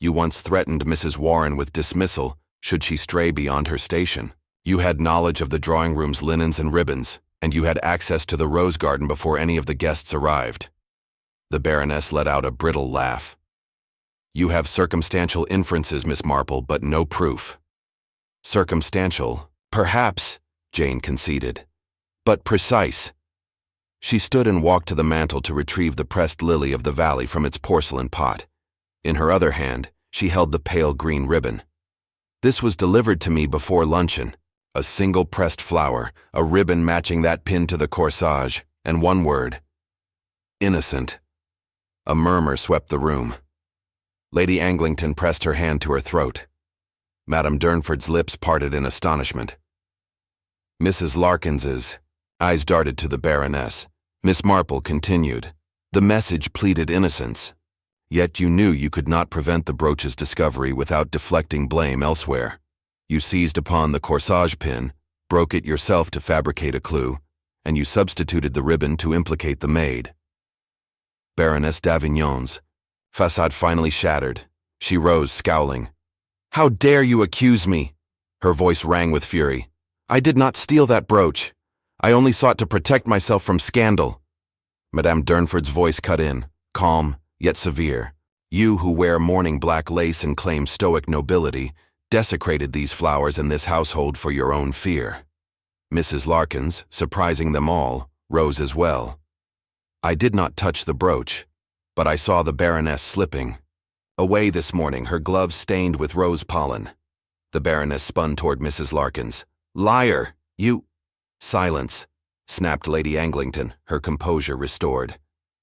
You once threatened Mrs. Warren with dismissal should she stray beyond her station. You had knowledge of the drawing room's linens and ribbons, and you had access to the rose garden before any of the guests arrived." The Baroness let out a brittle laugh. "You have circumstantial inferences, Miss Marple, but no proof." "Circumstantial, perhaps," Jane conceded, "but precise." She stood and walked to the mantel to retrieve the pressed lily of the valley from its porcelain pot. In her other hand, she held the pale green ribbon. "This was delivered to me before luncheon. A single pressed flower, a ribbon matching that pin to the corsage, and one word. Innocent." A murmur swept the room. Lady Anglington pressed her hand to her throat. Madame Durnford's lips parted in astonishment. Mrs. Larkins's eyes darted to the Baroness. Miss Marple continued. The message pleaded innocence. Yet you knew you could not prevent the brooch's discovery without deflecting blame elsewhere. You seized upon the corsage pin, broke it yourself to fabricate a clue, and you substituted the ribbon to implicate the maid. Baroness d'Avignon's facade finally shattered. She rose, scowling. How dare you accuse me? Her voice rang with fury. I did not steal that brooch. I only sought to protect myself from scandal. Madame Durnford's voice cut in, calm, yet severe. You who wear mourning black lace and claim stoic nobility desecrated these flowers in this household for your own fear. Mrs. Larkins, surprising them all, rose as well. I did not touch the brooch, but I saw the Baroness slipping. Away this morning, her gloves stained with rose pollen. The Baroness spun toward Mrs. Larkins. Liar! You— Silence, snapped Lady Anglington, her composure restored.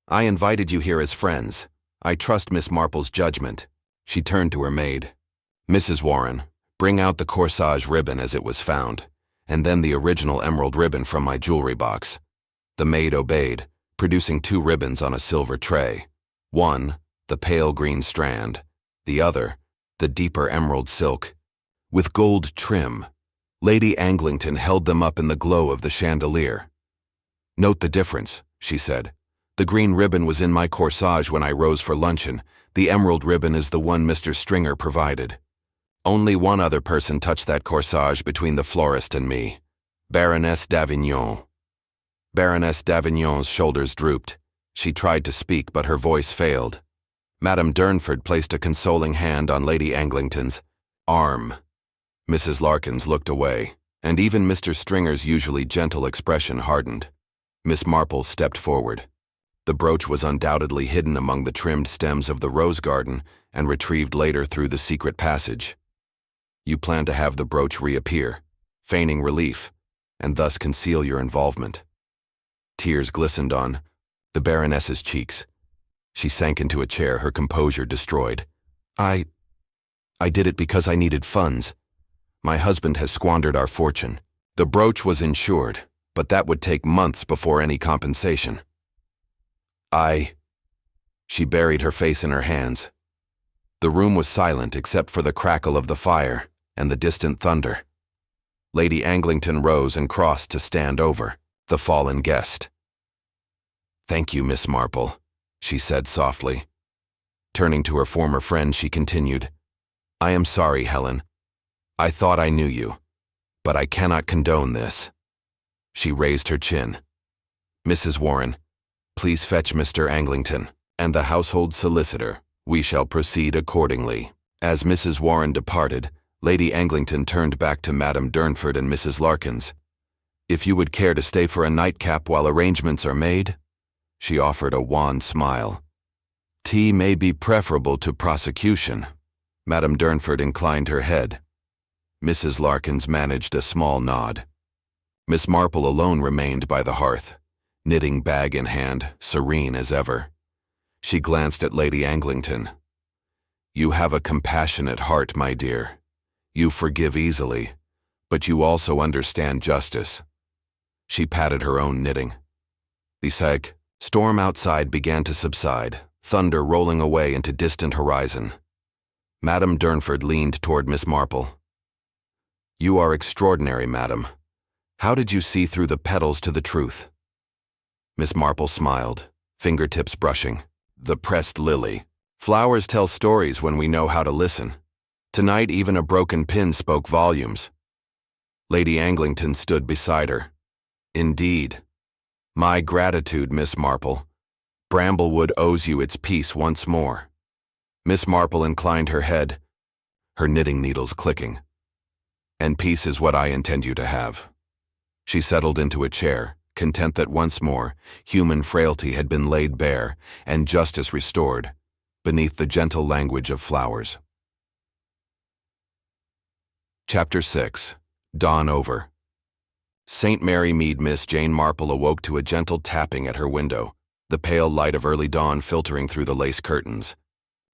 I invited you here as friends. I trust Miss Marple's judgment. She turned to her maid. Mrs. Warren, bring out the corsage ribbon as it was found, and then the original emerald ribbon from my jewelry box. The maid obeyed, producing 2 ribbons on a silver tray. One, the pale green strand, the other, the deeper emerald silk, with gold trim. Lady Anglington held them up in the glow of the chandelier. Note the difference, she said. The green ribbon was in my corsage when I rose for luncheon. The emerald ribbon is the one Mr. Stringer provided. Only one other person touched that corsage between the florist and me. Baroness d'Avignon. Baroness d'Avignon's shoulders drooped. She tried to speak, but her voice failed. Madame Durnford placed a consoling hand on Lady Anglington's arm. Mrs. Larkins looked away, and even Mr. Stringer's usually gentle expression hardened. Miss Marple stepped forward. The brooch was undoubtedly hidden among the trimmed stems of the rose garden and retrieved later through the secret passage. You plan to have the brooch reappear, feigning relief, and thus conceal your involvement. Tears glistened on the Baroness's cheeks. She sank into a chair, her composure destroyed. I did it because I needed funds. My husband has squandered our fortune. The brooch was insured, but that would take months before any compensation. She buried her face in her hands. The room was silent except for the crackle of the fire and the distant thunder. Lady Anglington rose and crossed to stand over the fallen guest. Thank you, Miss Marple, she said softly. Turning to her former friend, she continued, I am sorry, Helen. I thought I knew you, but I cannot condone this. She raised her chin. Mrs. Warren, please fetch Mr. Anglington and the household solicitor. We shall proceed accordingly. As Mrs. Warren departed, Lady Anglington turned back to Madame Durnford and Mrs. Larkins. If you would care to stay for a nightcap while arrangements are made? She offered a wan smile. Tea may be preferable to prosecution. Madame Durnford inclined her head. Mrs. Larkins managed a small nod. Miss Marple alone remained by the hearth, knitting bag in hand, serene as ever. She glanced at Lady Anglington. You have a compassionate heart, my dear. You forgive easily, but you also understand justice. She patted her own knitting. The storm outside began to subside, thunder rolling away into distant horizon. Madame Durnford leaned toward Miss Marple. You are extraordinary, madam. How did you see through the petals to the truth? Miss Marple smiled, fingertips brushing. The pressed lily. Flowers tell stories when we know how to listen. Tonight even a broken pin spoke volumes. Lady Anglington stood beside her. Indeed. My gratitude, Miss Marple. Bramblewood owes you its peace once more. Miss Marple inclined her head, her knitting needles clicking. And peace is what I intend you to have. She settled into a chair, content that once more human frailty had been laid bare and justice restored beneath the gentle language of flowers. Chapter 6. Dawn Over. St. Mary Mead Miss Jane Marple awoke to a gentle tapping at her window, the pale light of early dawn filtering through the lace curtains.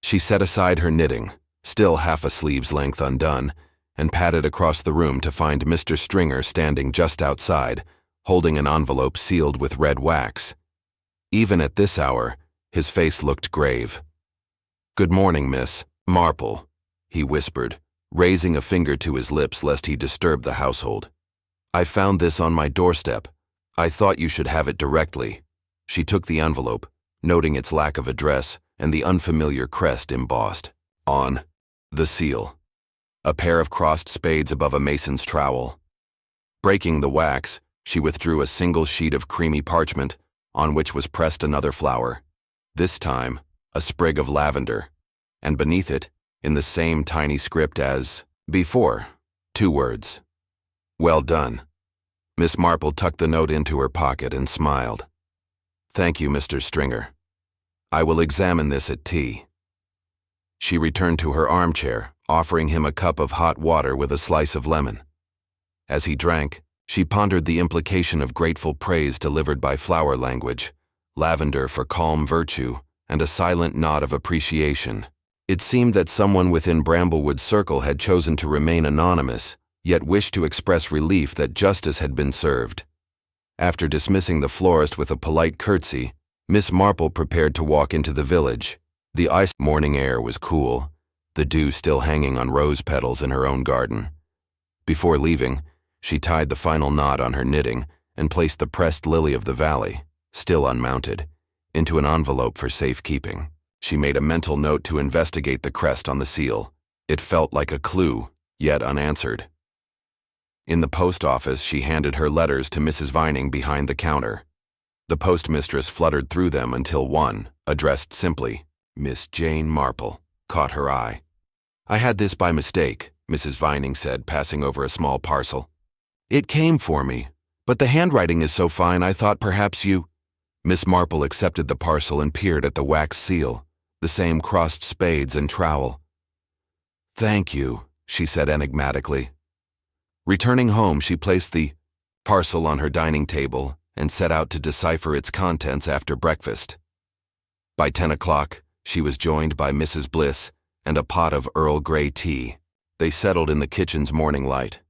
She set aside her knitting, still half a sleeve's length undone, and padded across the room to find Mr. Stringer standing just outside, holding an envelope sealed with red wax. Even at this hour, his face looked grave. "Good morning, Miss Marple," he whispered, raising a finger to his lips lest he disturb the household. "I found this on my doorstep. I thought you should have it directly." She took the envelope, noting its lack of address and the unfamiliar crest embossed on the seal. A pair of crossed spades above a mason's trowel. Breaking the wax, she withdrew a single sheet of creamy parchment, on which was pressed another flower, this time a sprig of lavender, and beneath it, in the same tiny script as before, 2 words. "Well done." Miss Marple tucked the note into her pocket and smiled. "Thank you, Mr. Stringer. I will examine this at tea." She returned to her armchair, offering him a cup of hot water with a slice of lemon. As he drank, she pondered the implication of grateful praise delivered by flower language, lavender for calm virtue, and a silent nod of appreciation. It seemed that someone within Bramblewood's circle had chosen to remain anonymous, yet wished to express relief that justice had been served. After dismissing the florist with a polite curtsy, Miss Marple prepared to walk into the village. The ice morning air was cool, the dew still hanging on rose petals in her own garden. Before leaving, she tied the final knot on her knitting and placed the pressed lily of the valley, still unmounted, into an envelope for safekeeping. She made a mental note to investigate the crest on the seal. It felt like a clue, yet unanswered. In the post office, she handed her letters to Mrs. Vining behind the counter. The postmistress fluttered through them until one, addressed simply, "Miss Jane Marple," caught her eye. "I had this by mistake," Mrs. Vining said, passing over a small parcel. "It came for me, but the handwriting is so fine I thought perhaps you—" Miss Marple accepted the parcel and peered at the wax seal, the same crossed spades and trowel. "Thank you," she said enigmatically. Returning home, she placed the parcel on her dining table and set out to decipher its contents after breakfast. By 10 o'clock, she was joined by Mrs. Bliss and a pot of Earl Grey tea. They settled in the kitchen's morning light.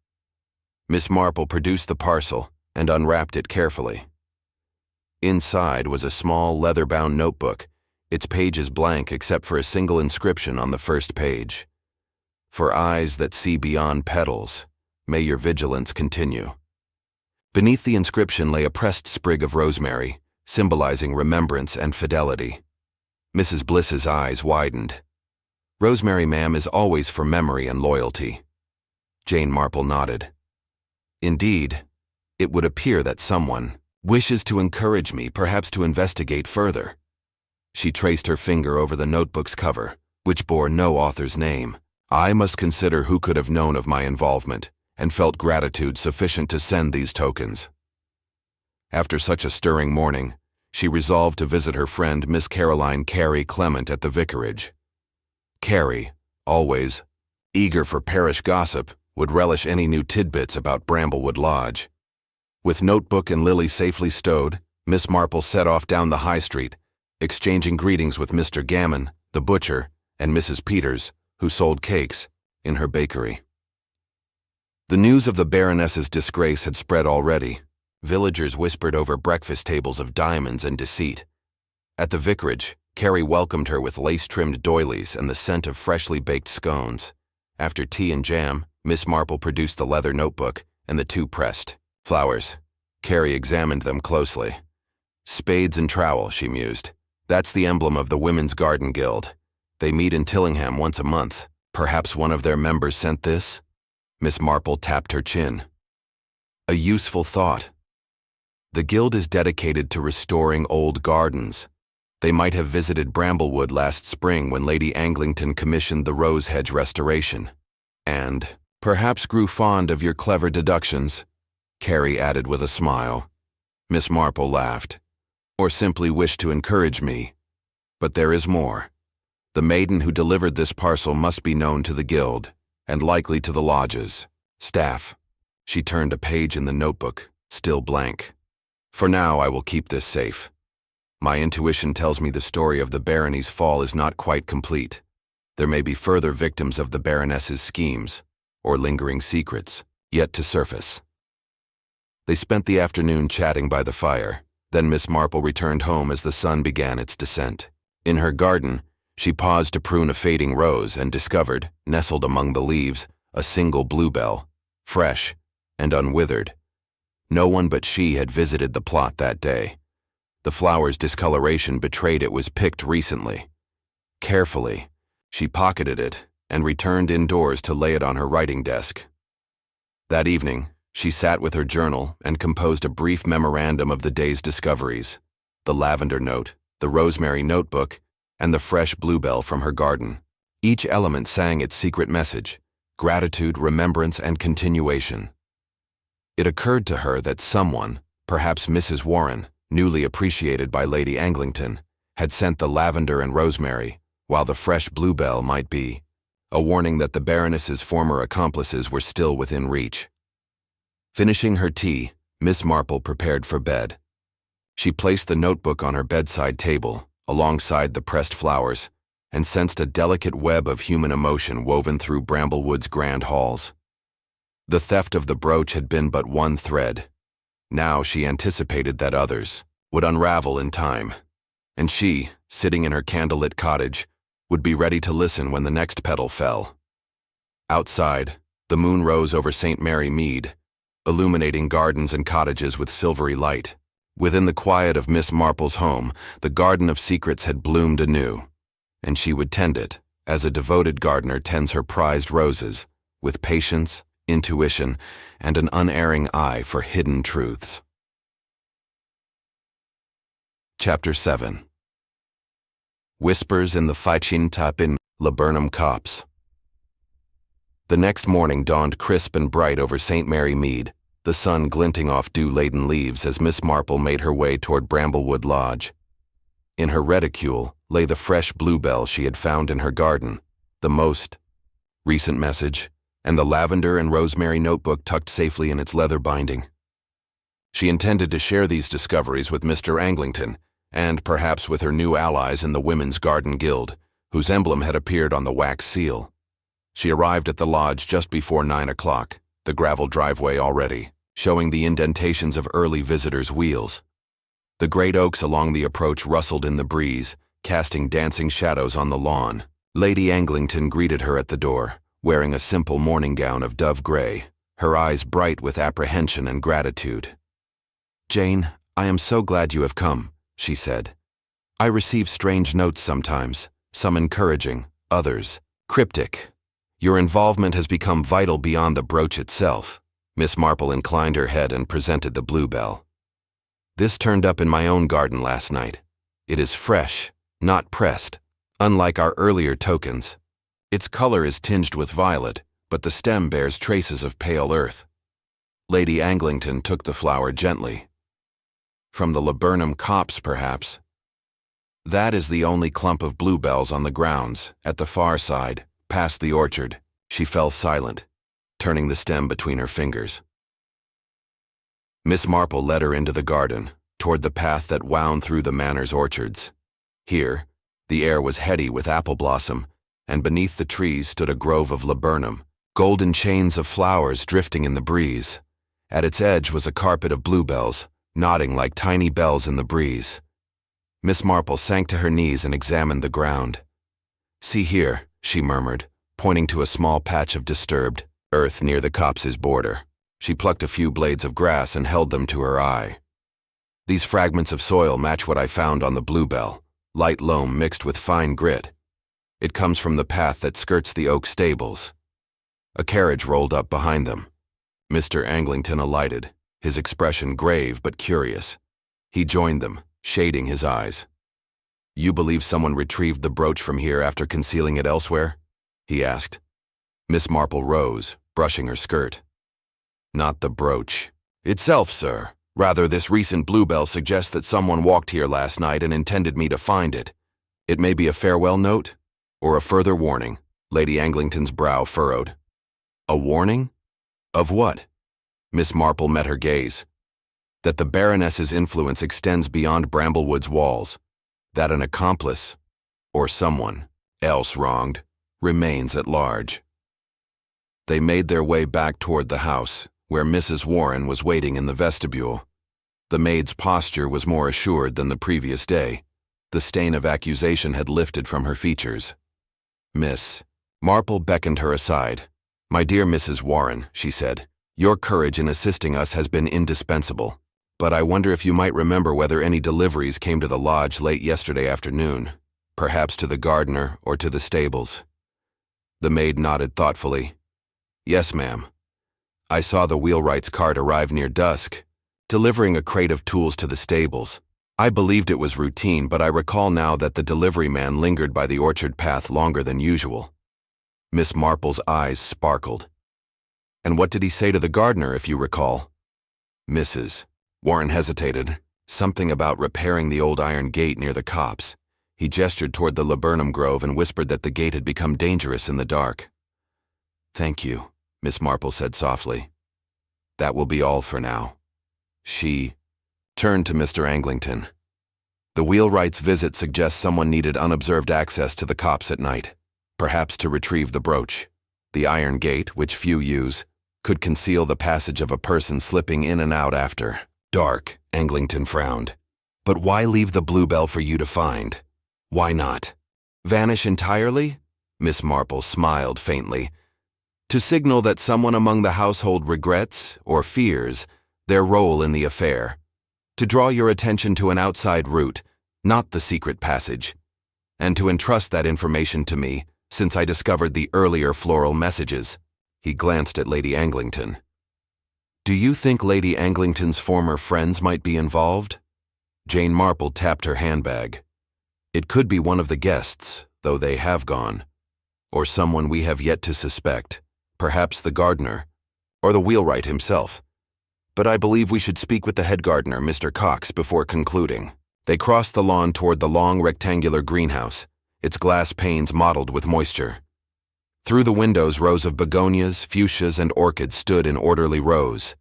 Miss Marple produced the parcel and unwrapped it carefully. Inside was a small leather-bound notebook, its pages blank except for a single inscription on the first page. "For eyes that see beyond petals, may your vigilance continue." Beneath the inscription lay a pressed sprig of rosemary, symbolizing remembrance and fidelity. Mrs. Bliss's eyes widened. "Rosemary, ma'am, is always for memory and loyalty." Jane Marple nodded. "Indeed, it would appear that someone wishes to encourage me, perhaps to investigate further." She traced her finger over the notebook's cover, which bore no author's name. "I must consider who could have known of my involvement, and felt gratitude sufficient to send these tokens." After such a stirring morning, she resolved to visit her friend Miss Caroline Carey Clement at the vicarage. Carey, always eager for parish gossip, would relish any new tidbits about Bramblewood Lodge. With notebook and lily safely stowed, Miss Marple set off down the high street, exchanging greetings with Mr. Gammon, the butcher, and Mrs. Peters, who sold cakes, in her bakery. The news of the Baroness's disgrace had spread already. Villagers whispered over breakfast tables of diamonds and deceit. At the vicarage, Carey welcomed her with lace-trimmed doilies and the scent of freshly baked scones. After tea and jam, Miss Marple produced the leather notebook and the 2 pressed flowers. Carey examined them closely. "Spades and trowel," she mused. "That's the emblem of the Women's Garden Guild. They meet in Tillingham once a month. Perhaps one of their members sent this?" Miss Marple tapped her chin. "A useful thought. The guild is dedicated to restoring old gardens. They might have visited Bramblewood last spring when Lady Anglington commissioned the rose hedge restoration. And perhaps grew fond of your clever deductions," Carey added with a smile. Miss Marple laughed. "Or simply wished to encourage me. But there is more. The maiden who delivered this parcel must be known to the guild, and likely to the lodge's staff." She turned a page in the notebook, still blank. "For now, I will keep this safe. My intuition tells me the story of the barony's fall is not quite complete. There may be further victims of the Baroness's schemes. or lingering secrets, yet to surface. They spent the afternoon chatting by the fire. Then Miss Marple returned home as the sun began its descent. In her garden, she paused to prune a fading rose and discovered, nestled among the leaves, a single bluebell, fresh and unwithered. No one but she had visited the plot that day. The flower's discoloration betrayed it was picked recently. Carefully, she pocketed it and returned indoors to lay it on her writing desk. That evening, she sat with her journal and composed a brief memorandum of the day's discoveries: the lavender note, the rosemary notebook, and the fresh bluebell from her garden. Each element sang its secret message: gratitude, remembrance, and continuation. It occurred to her that someone, perhaps Mrs. Warren, newly appreciated by Lady Anglington, had sent the lavender and rosemary, while the fresh bluebell might be a warning that the Baroness's former accomplices were still within reach. Finishing her tea, Miss Marple prepared for bed. She placed the notebook on her bedside table, alongside the pressed flowers, and sensed a delicate web of human emotion woven through Bramblewood's grand halls. The theft of the brooch had been but one thread. Now she anticipated that others would unravel in time, and she, sitting in her candlelit cottage, would be ready to listen when the next petal fell. Outside, the moon rose over St. Mary Mead, illuminating gardens and cottages with silvery light. Within the quiet of Miss Marple's home, the garden of secrets had bloomed anew, and she would tend it, as a devoted gardener tends her prized roses, with patience, intuition, and an unerring eye for hidden truths. Chapter 7. Whispers in the Fichin Tapin Laburnum Copse. The next morning dawned crisp and bright over St. Mary Mead, the sun glinting off dew-laden leaves as Miss Marple made her way toward Bramblewood Lodge. In her reticule lay the fresh bluebell she had found in her garden, the most recent message, and the lavender and rosemary notebook tucked safely in its leather binding. She intended to share these discoveries with Mr. Anglington, and perhaps with her new allies in the Women's Garden Guild, whose emblem had appeared on the wax seal. She arrived at the lodge just before 9 o'clock, the gravel driveway already showing the indentations of early visitors' wheels. The great oaks along the approach rustled in the breeze, casting dancing shadows on the lawn. Lady Anglington greeted her at the door, wearing a simple morning gown of dove gray, her eyes bright with apprehension and gratitude. "Jane, I am so glad you have come," she said. "I receive strange notes sometimes, some encouraging, others cryptic. Your involvement has become vital beyond the brooch itself." Miss Marple inclined her head and presented the bluebell. "This turned up in my own garden last night. It is fresh, not pressed, unlike our earlier tokens. Its color is tinged with violet, but the stem bears traces of pale earth." Lady Anglington took the flower gently. "From the laburnum copse, perhaps." "That is the only clump of bluebells on the grounds, at the far side, past the orchard." She fell silent, turning the stem between her fingers. Miss Marple led her into the garden, toward the path that wound through the manor's orchards. Here, the air was heady with apple blossom, and beneath the trees stood a grove of laburnum, golden chains of flowers drifting in the breeze. At its edge was a carpet of bluebells, nodding like tiny bells in the breeze. Miss Marple sank to her knees and examined the ground. "See here," she murmured, pointing to a small patch of disturbed earth near the copse's border. She plucked a few blades of grass and held them to her eye. "These fragments of soil match what I found on the bluebell, light loam mixed with fine grit. It comes from the path that skirts the oak stables." A carriage rolled up behind them. Mr. Anglington alighted, his expression grave but curious. He joined them, shading his eyes. "You believe someone retrieved the brooch from here after concealing it elsewhere?" he asked. Miss Marple rose, brushing her skirt. "Not the brooch itself, sir. Rather, this recent bluebell suggests that someone walked here last night and intended me to find it. It may be a farewell note, or a further warning." Lady Anglington's brow furrowed. "A warning? Of what?" Miss Marple met her gaze. "That the Baroness's influence extends beyond Bramblewood's walls. That an accomplice, or someone else wronged, remains at large." They made their way back toward the house, where Mrs. Warren was waiting in the vestibule. The maid's posture was more assured than the previous day. The stain of accusation had lifted from her features. Miss Marple beckoned her aside. "My dear Mrs. Warren," she said, "your courage in assisting us has been indispensable. But I wonder if you might remember whether any deliveries came to the lodge late yesterday afternoon, perhaps to the gardener or to the stables." The maid nodded thoughtfully. "Yes, ma'am. I saw the wheelwright's cart arrive near dusk, delivering a crate of tools to the stables. I believed it was routine, but I recall now that the delivery man lingered by the orchard path longer than usual." Miss Marple's eyes sparkled. "And what did he say to the gardener, if you recall?" Mrs. Warren hesitated. "Something about repairing the old iron gate near the copse. He gestured toward the laburnum grove and whispered that the gate had become dangerous in the dark." "Thank you," Miss Marple said softly. "That will be all for now." She turned to Mr. Anglington. "The wheelwright's visit suggests someone needed unobserved access to the copse at night, perhaps to retrieve the brooch. The iron gate, which few use, could conceal the passage of a person slipping in and out after dark." Anglington frowned. "But why leave the bluebell for you to find? Why not vanish entirely?" Miss Marple smiled faintly. "To signal that someone among the household regrets or fears their role in the affair. To draw your attention to an outside route, not the secret passage. And to entrust that information to me, since I discovered the earlier floral messages." He glanced at Lady Anglington. "Do you think Lady Anglington's former friends might be involved?" Jane Marple tapped her handbag. "It could be one of the guests, though they have gone. Or someone we have yet to suspect, perhaps the gardener, or the wheelwright himself. But I believe we should speak with the head gardener, Mr. Cox, before concluding." They crossed the lawn toward the long rectangular greenhouse, its glass panes mottled with moisture. Through the windows, rows of begonias, fuchsias, and orchids stood in orderly rows.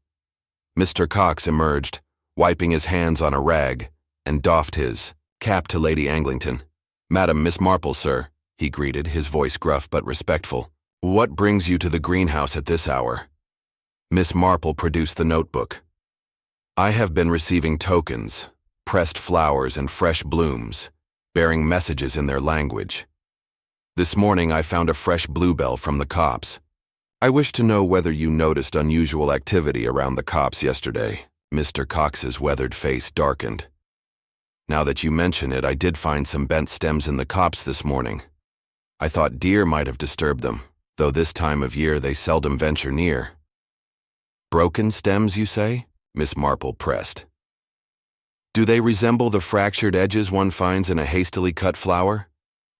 Mr. Cox emerged, wiping his hands on a rag, and doffed his cap to Lady Anglington. "Madam, Miss Marple, sir," he greeted, his voice gruff but respectful. "What brings you to the greenhouse at this hour?" Miss Marple produced the notebook. "I have been receiving tokens, pressed flowers and fresh blooms, bearing messages in their language. This morning I found a fresh bluebell from the copse. I wish to know whether you noticed unusual activity around the copse yesterday." Mr. Cox's weathered face darkened. "Now that you mention it, I did find some bent stems in the copse this morning. I thought deer might have disturbed them, though this time of year they seldom venture near." "Broken stems, you say?" Miss Marple pressed. "Do they resemble the fractured edges one finds in a hastily cut flower?"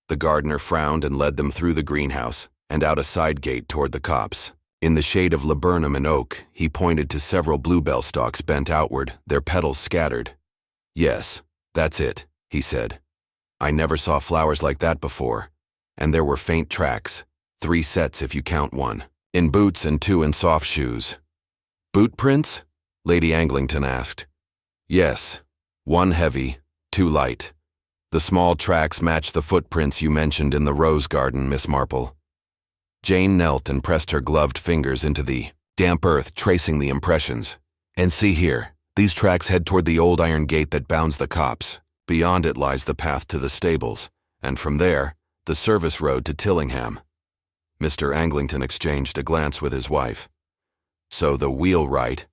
The gardener frowned and led them through the greenhouse and out a side gate toward the copse. In the shade of laburnum and oak, he pointed to several bluebell stalks bent outward, their petals scattered. "Yes, that's it," he said. "I never saw flowers like that before, and there were faint tracks, 3 sets if you count one, in boots and 2 in soft shoes." "Boot prints?" Lady Anglington asked. "Yes, 1 heavy, 2 light. The small tracks match the footprints you mentioned in the rose garden, Miss Marple." Jane knelt and pressed her gloved fingers into the damp earth, tracing the impressions. "And see here, these tracks head toward the old iron gate that bounds the copse. Beyond it lies the path to the stables, and from there, the service road to Tillingham." Mr. Anglington exchanged a glance with his wife. "So the wheelwright,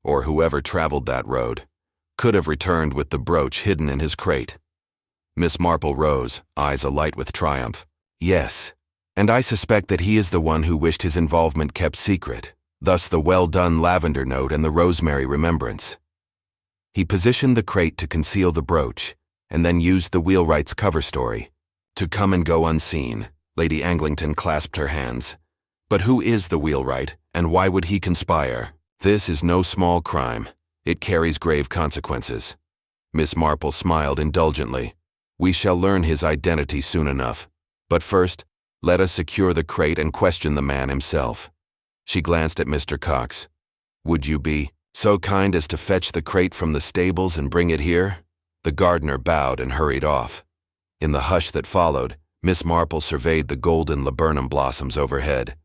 or whoever traveled that road, could have returned with the brooch hidden in his crate." Miss Marple rose, eyes alight with triumph. "Yes, and I suspect that he is the one who wished his involvement kept secret, thus the well-done lavender note and the rosemary remembrance. He positioned the crate to conceal the brooch, and then used the wheelwright's cover story to come and go unseen." Lady Anglington clasped her hands. "But who is the wheelwright, and why would he conspire? This is no small crime. It carries grave consequences." Miss Marple smiled indulgently. "We shall learn his identity soon enough. But first, let us secure the crate and question the man himself." She glanced at Mr. Cox. "Would you be so kind as to fetch the crate from the stables and bring it here?" The gardener bowed and hurried off. In the hush that followed, Miss Marple surveyed the golden laburnum blossoms overhead.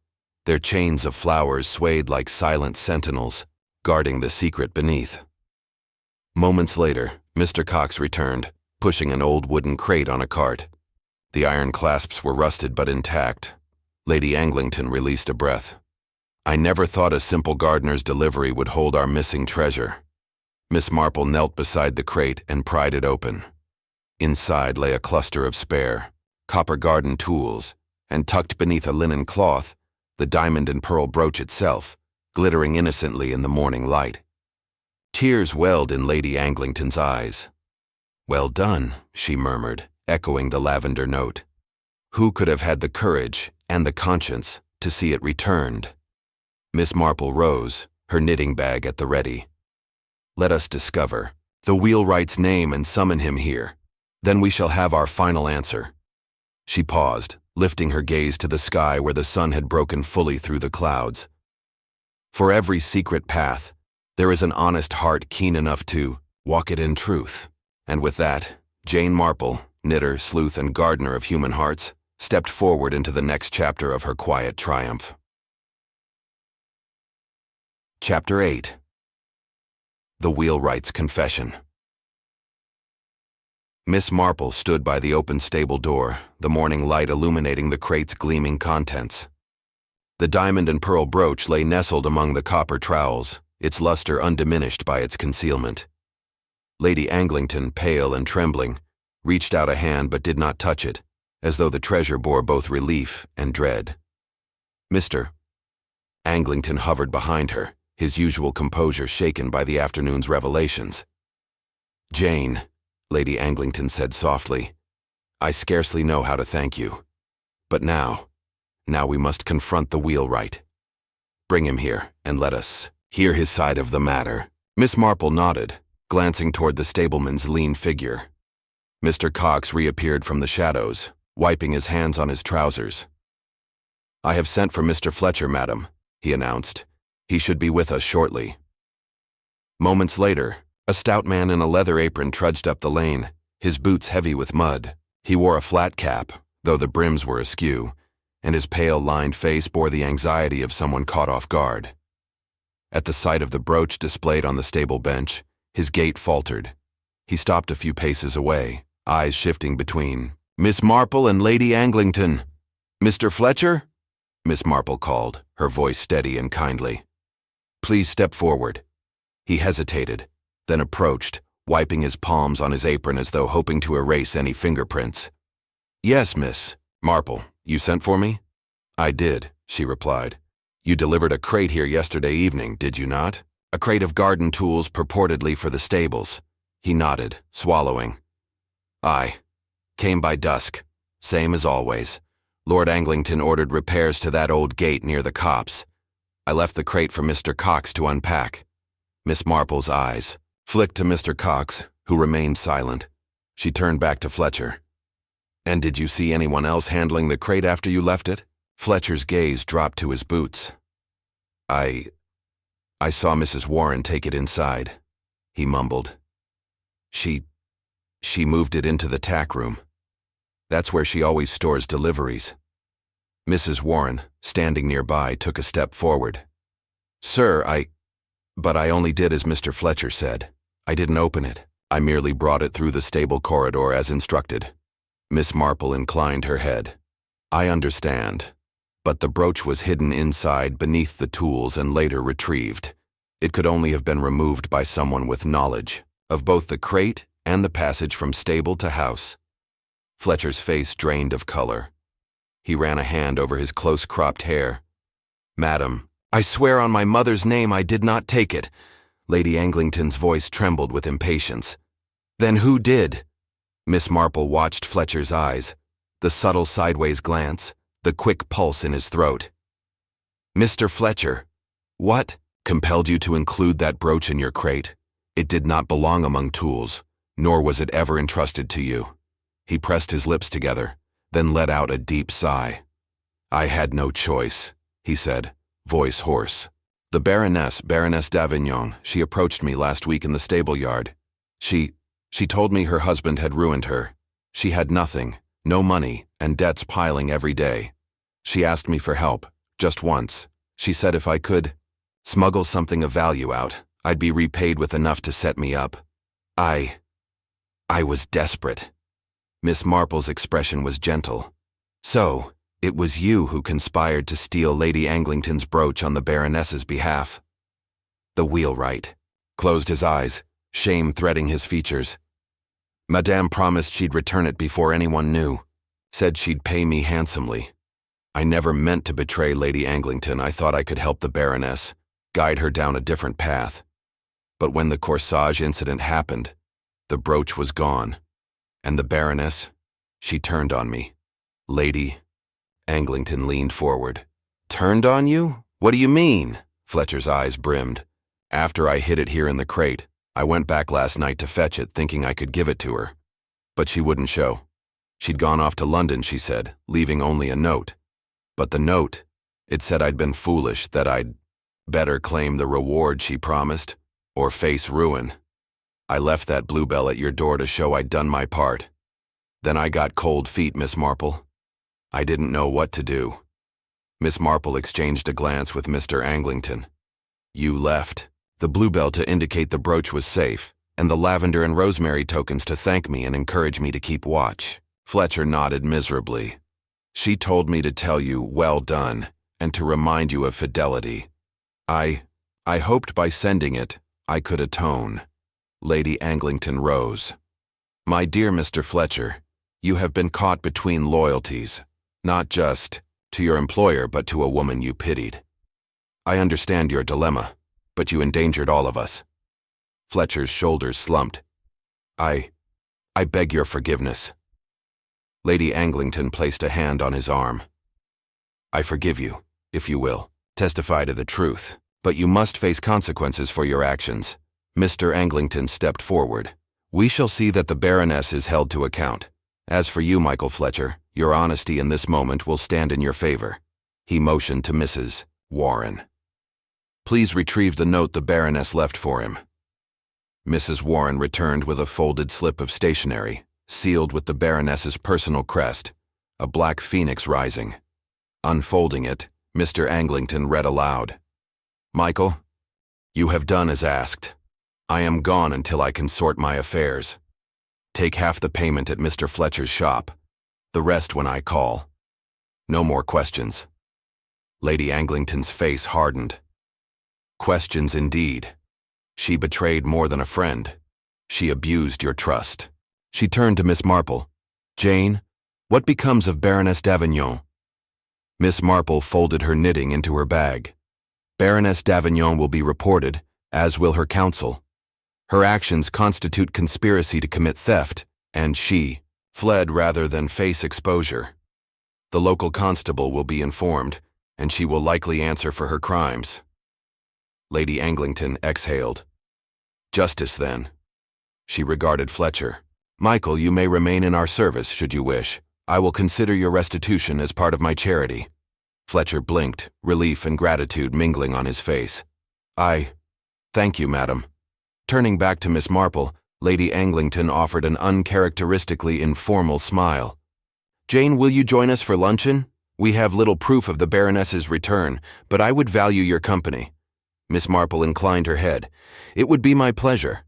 Their chains of flowers swayed like silent sentinels, guarding the secret beneath. Moments later, Mr. Cox returned, pushing an old wooden crate on a cart. The iron clasps were rusted but intact. Lady Anglington released a breath. I never thought a simple gardener's delivery would hold our missing treasure. Miss Marple knelt beside the crate and pried it open. Inside lay a cluster of spare, copper garden tools, and tucked beneath a linen cloth, the diamond and pearl brooch itself, glittering innocently in the morning light. Tears welled in Lady Anglington's eyes. Well done, she murmured, echoing the lavender note. Who could have had the courage and the conscience to see it returned? Miss Marple rose, her knitting bag at the ready. Let us discover the wheelwright's name and summon him here. Then we shall have our final answer. She paused, lifting her gaze to the sky where the sun had broken fully through the clouds. For every secret path, there is an honest heart keen enough to walk it in truth. And with that, Jane Marple, knitter, sleuth, and gardener of human hearts, stepped forward into the next chapter of her quiet triumph. Chapter 8. The Wheelwright's Confession. Miss Marple stood by the open stable door, the morning light illuminating the crate's gleaming contents. The diamond and pearl brooch lay nestled among the copper trowels, its luster undiminished by its concealment. Lady Anglington, pale and trembling, reached out a hand but did not touch it, as though the treasure bore both relief and dread. Mr. Anglington hovered behind her, his usual composure shaken by the afternoon's revelations. Jane, Lady Anglington said softly, I scarcely know how to thank you. But now we must confront the wheelwright. Bring him here, and let us hear his side of the matter. Miss Marple nodded, glancing toward the stableman's lean figure. Mr. Cox reappeared from the shadows, wiping his hands on his trousers. I have sent for Mr. Fletcher, madam, he announced. He should be with us shortly. Moments later, a stout man in a leather apron trudged up the lane, his boots heavy with mud. He wore a flat cap, though the brims were askew, and his pale, lined face bore the anxiety of someone caught off guard. At the sight of the brooch displayed on the stable bench, his gait faltered. He stopped a few paces away, eyes shifting between Miss Marple and Lady Anglington. Mr. Fletcher? Miss Marple called, her voice steady and kindly. Please step forward. He hesitated, then approached, wiping his palms on his apron as though hoping to erase any fingerprints. Yes, Miss Marple, you sent for me? I did, she replied. You delivered a crate here yesterday evening, did you not? A crate of garden tools purportedly for the stables. He nodded, swallowing. Aye. Came by dusk. Same as always. Lord Anglington ordered repairs to that old gate near the copse. I left the crate for Mr. Cox to unpack. Miss Marple's eyes flicked to Mr. Cox, who remained silent. She turned back to Fletcher. And did you see anyone else handling the crate after you left it? Fletcher's gaze dropped to his boots. I saw Mrs. Warren take it inside, he mumbled. She moved it into the tack room. That's where she always stores deliveries. Mrs. Warren, standing nearby, took a step forward. Sir, but I only did as Mr. Fletcher said. I didn't open it. I merely brought it through the stable corridor as instructed. Miss Marple inclined her head. I understand. But the brooch was hidden inside beneath the tools and later retrieved. It could only have been removed by someone with knowledge of both the crate and the passage from stable to house. Fletcher's face drained of color. He ran a hand over his close-cropped hair. Madam, I swear on my mother's name I did not take it. Lady Anglington's voice trembled with impatience. Then who did? Miss Marple watched Fletcher's eyes, the subtle sideways glance, the quick pulse in his throat. Mr. Fletcher, what compelled you to include that brooch in your crate? It did not belong among tools, nor was it ever entrusted to you. He pressed his lips together, then let out a deep sigh. I had no choice, he said, voice hoarse. The Baroness d'Avignon, she approached me last week in the stable yard. She told me her husband had ruined her. She had nothing, no money, and debts piling every day. She asked me for help, Just once. She said if I could smuggle something of value out, I'd be repaid with enough to set me up. I was desperate. Miss Marple's expression was gentle. So, it was you who conspired to steal Lady Anglington's brooch on the Baroness's behalf. The wheelwright closed his eyes, shame threading his features. Madame promised she'd return it before anyone knew. Said she'd pay me handsomely. I never meant to betray Lady Anglington. I thought I could help the Baroness, guide her down a different path. But when the corsage incident happened, the brooch was gone. And the Baroness, she turned on me. Lady Anglington leaned forward. Turned on you? What do you mean? Fletcher's eyes brimmed. After I hid it here in the crate, I went back last night to fetch it, thinking I could give it to her. But she wouldn't show. She'd gone off to London, she said, leaving only a note. But the note, it said I'd been foolish, that I'd better claim the reward she promised, or face ruin. I left that bluebell at your door to show I'd done my part. Then I got cold feet, Miss Marple. I didn't know what to do. Miss Marple exchanged a glance with Mr. Anglington. You left. The bluebell to indicate the brooch was safe, and the lavender and rosemary tokens to thank me and encourage me to keep watch. Fletcher nodded miserably. She told me to tell you, well done, and to remind you of fidelity. I hoped by sending it, I could atone. Lady Anglington rose. My dear Mr. Fletcher, you have been caught between loyalties, not just to your employer but to a woman you pitied. I understand your dilemma, but you endangered all of us. Fletcher's shoulders slumped. I beg your forgiveness. Lady Anglington placed a hand on his arm. I forgive you, if you will. Testify to the truth, but you must face consequences for your actions. Mr. Anglington stepped forward. We shall see that the Baroness is held to account. As for you, Michael Fletcher, your honesty in this moment will stand in your favor. He motioned to Mrs. Warren. Please retrieve the note the Baroness left for him. Mrs. Warren returned with a folded slip of stationery, sealed with the Baroness's personal crest, a black phoenix rising. Unfolding it, Mr. Anglington read aloud. Michael, you have done as asked. I am gone until I can sort my affairs. Take half the payment at Mr. Fletcher's shop, the rest when I call. No more questions. Lady Anglington's face hardened. Questions indeed. She betrayed more than a friend. She abused your trust. She turned to Miss Marple. Jane, what becomes of Baroness d'Avignon? Miss Marple folded her knitting into her bag. Baroness d'Avignon will be reported, as will her counsel. Her actions constitute conspiracy to commit theft, and she fled rather than face exposure. The local constable will be informed, and she will likely answer for her crimes. Lady Anglington exhaled. Justice, then. She regarded Fletcher. Michael, you may remain in our service should you wish. I will consider your restitution as part of my charity. Fletcher blinked, relief and gratitude mingling on his face. Thank you, madam. Turning back to Miss Marple, Lady Anglington offered an uncharacteristically informal smile. Jane, will you join us for luncheon? We have little proof of the Baroness's return, but I would value your company. Miss Marple inclined her head. It would be my pleasure.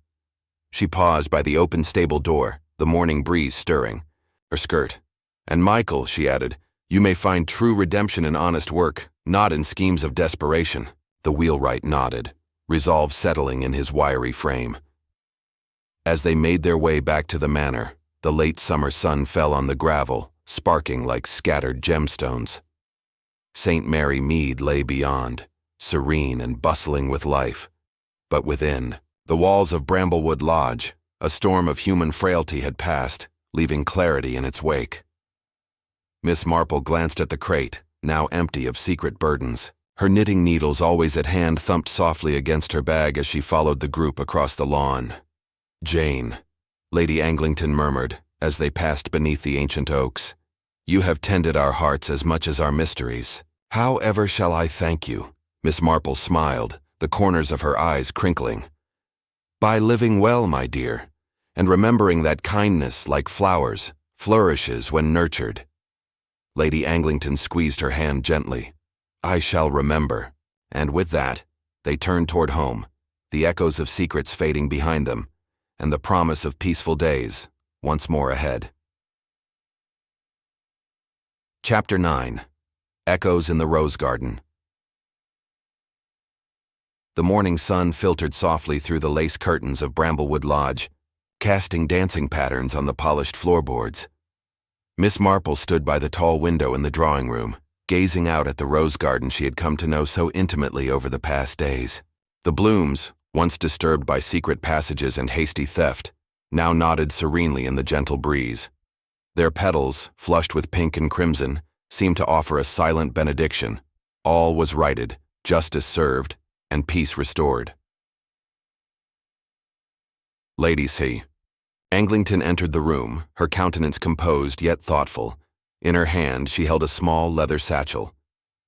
She paused by the open stable door, the morning breeze stirring her skirt. And Michael, she added, you may find true redemption in honest work, not in schemes of desperation. The wheelwright nodded, resolve settling in his wiry frame. As they made their way back to the manor, the late summer sun fell on the gravel, sparking like scattered gemstones. St. Mary Mead lay beyond, serene and bustling with life. But within, the walls of Bramblewood Lodge, a storm of human frailty had passed, leaving clarity in its wake. Miss Marple glanced at the crate, now empty of secret burdens. Her knitting needles always at hand thumped softly against her bag as she followed the group across the lawn. Jane, Lady Anglington murmured, as they passed beneath the ancient oaks. You have tended our hearts as much as our mysteries. How ever shall I thank you? Miss Marple smiled, the corners of her eyes crinkling. By living well, my dear, and remembering that kindness, like flowers, flourishes when nurtured. Lady Anglington squeezed her hand gently. I shall remember. And with that, they turned toward home, the echoes of secrets fading behind them, and the promise of peaceful days once more ahead. Chapter 9. Echoes in the Rose Garden. The morning sun filtered softly through the lace curtains of Bramblewood Lodge, casting dancing patterns on the polished floorboards. Miss Marple stood by the tall window in the drawing room, gazing out at the rose garden she had come to know so intimately over the past days. The blooms, once disturbed by secret passages and hasty theft, now nodded serenely in the gentle breeze. Their petals, flushed with pink and crimson, seemed to offer a silent benediction. All was righted, justice served, and peace restored. Ladies, he. Anglington entered the room, her countenance composed yet thoughtful. In her hand she held a small leather satchel.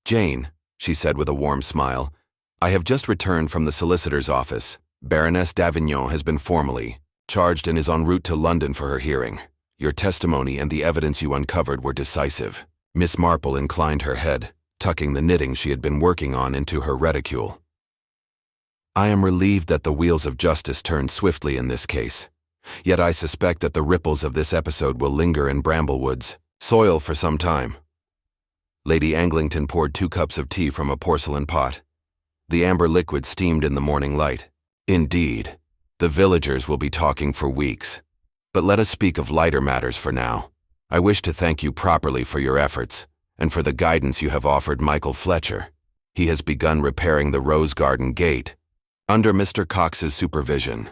"Jane," she said with a warm smile, "I have just returned from the solicitor's office. Baroness d'Avignon has been formally charged and is en route to London for her hearing. Your testimony and the evidence you uncovered were decisive." Miss Marple inclined her head, tucking the knitting she had been working on into her reticule. "I am relieved that the wheels of justice turned swiftly in this case. Yet I suspect that the ripples of this episode will linger in Bramblewood's soil for some time." Lady Anglington poured 2 cups of tea from a porcelain pot. The amber liquid steamed in the morning light. "Indeed, the villagers will be talking for weeks. But let us speak of lighter matters for now. I wish to thank you properly for your efforts, and for the guidance you have offered Michael Fletcher. He has begun repairing the Rose Garden gate, under Mr. Cox's supervision."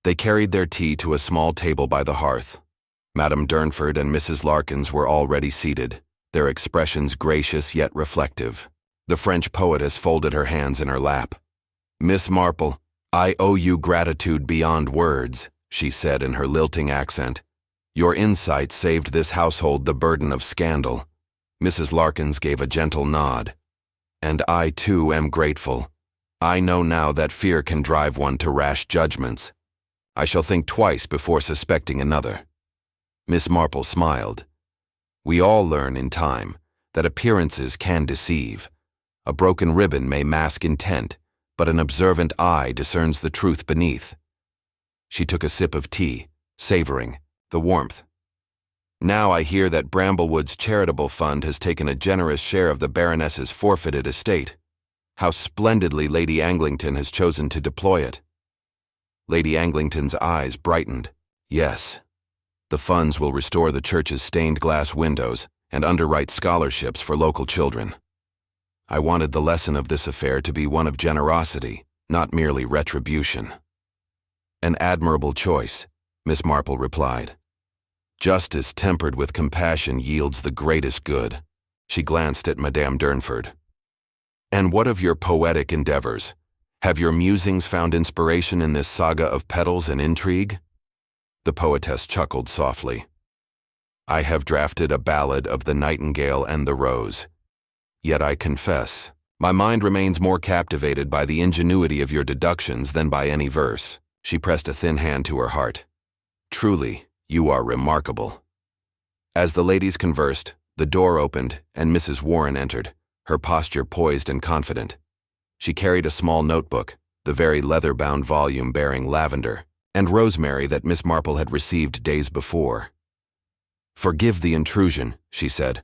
They carried their tea to a small table by the hearth. Madame Durnford and Mrs. Larkins were already seated, their expressions gracious yet reflective. The French poetess folded her hands in her lap. "Miss Marple, I owe you gratitude beyond words," she said in her lilting accent. "Your insight saved this household the burden of scandal." Mrs. Larkins gave a gentle nod. "And I, too, am grateful. I know now that fear can drive one to rash judgments. I shall think twice before suspecting another." Miss Marple smiled. "We all learn in time that appearances can deceive. A broken ribbon may mask intent, but an observant eye discerns the truth beneath." She took a sip of tea, savoring the warmth. "Now I hear that Bramblewood's charitable fund has taken a generous share of the Baroness's forfeited estate. How splendidly Lady Anglington has chosen to deploy it." Lady Anglington's eyes brightened. "Yes. The funds will restore the church's stained glass windows and underwrite scholarships for local children. I wanted the lesson of this affair to be one of generosity, not merely retribution." "An admirable choice," Miss Marple replied. "Justice tempered with compassion yields the greatest good." She glanced at Madame Durnford. "And what of your poetic endeavors? Have your musings found inspiration in this saga of petals and intrigue?" The poetess chuckled softly. "I have drafted a ballad of the nightingale and the rose. Yet I confess, my mind remains more captivated by the ingenuity of your deductions than by any verse." She pressed a thin hand to her heart. "Truly, you are remarkable." As the ladies conversed, the door opened and Mrs. Warren entered, her posture poised and confident. She carried a small notebook, the very leather-bound volume bearing lavender and rosemary that Miss Marple had received days before. "Forgive the intrusion," she said.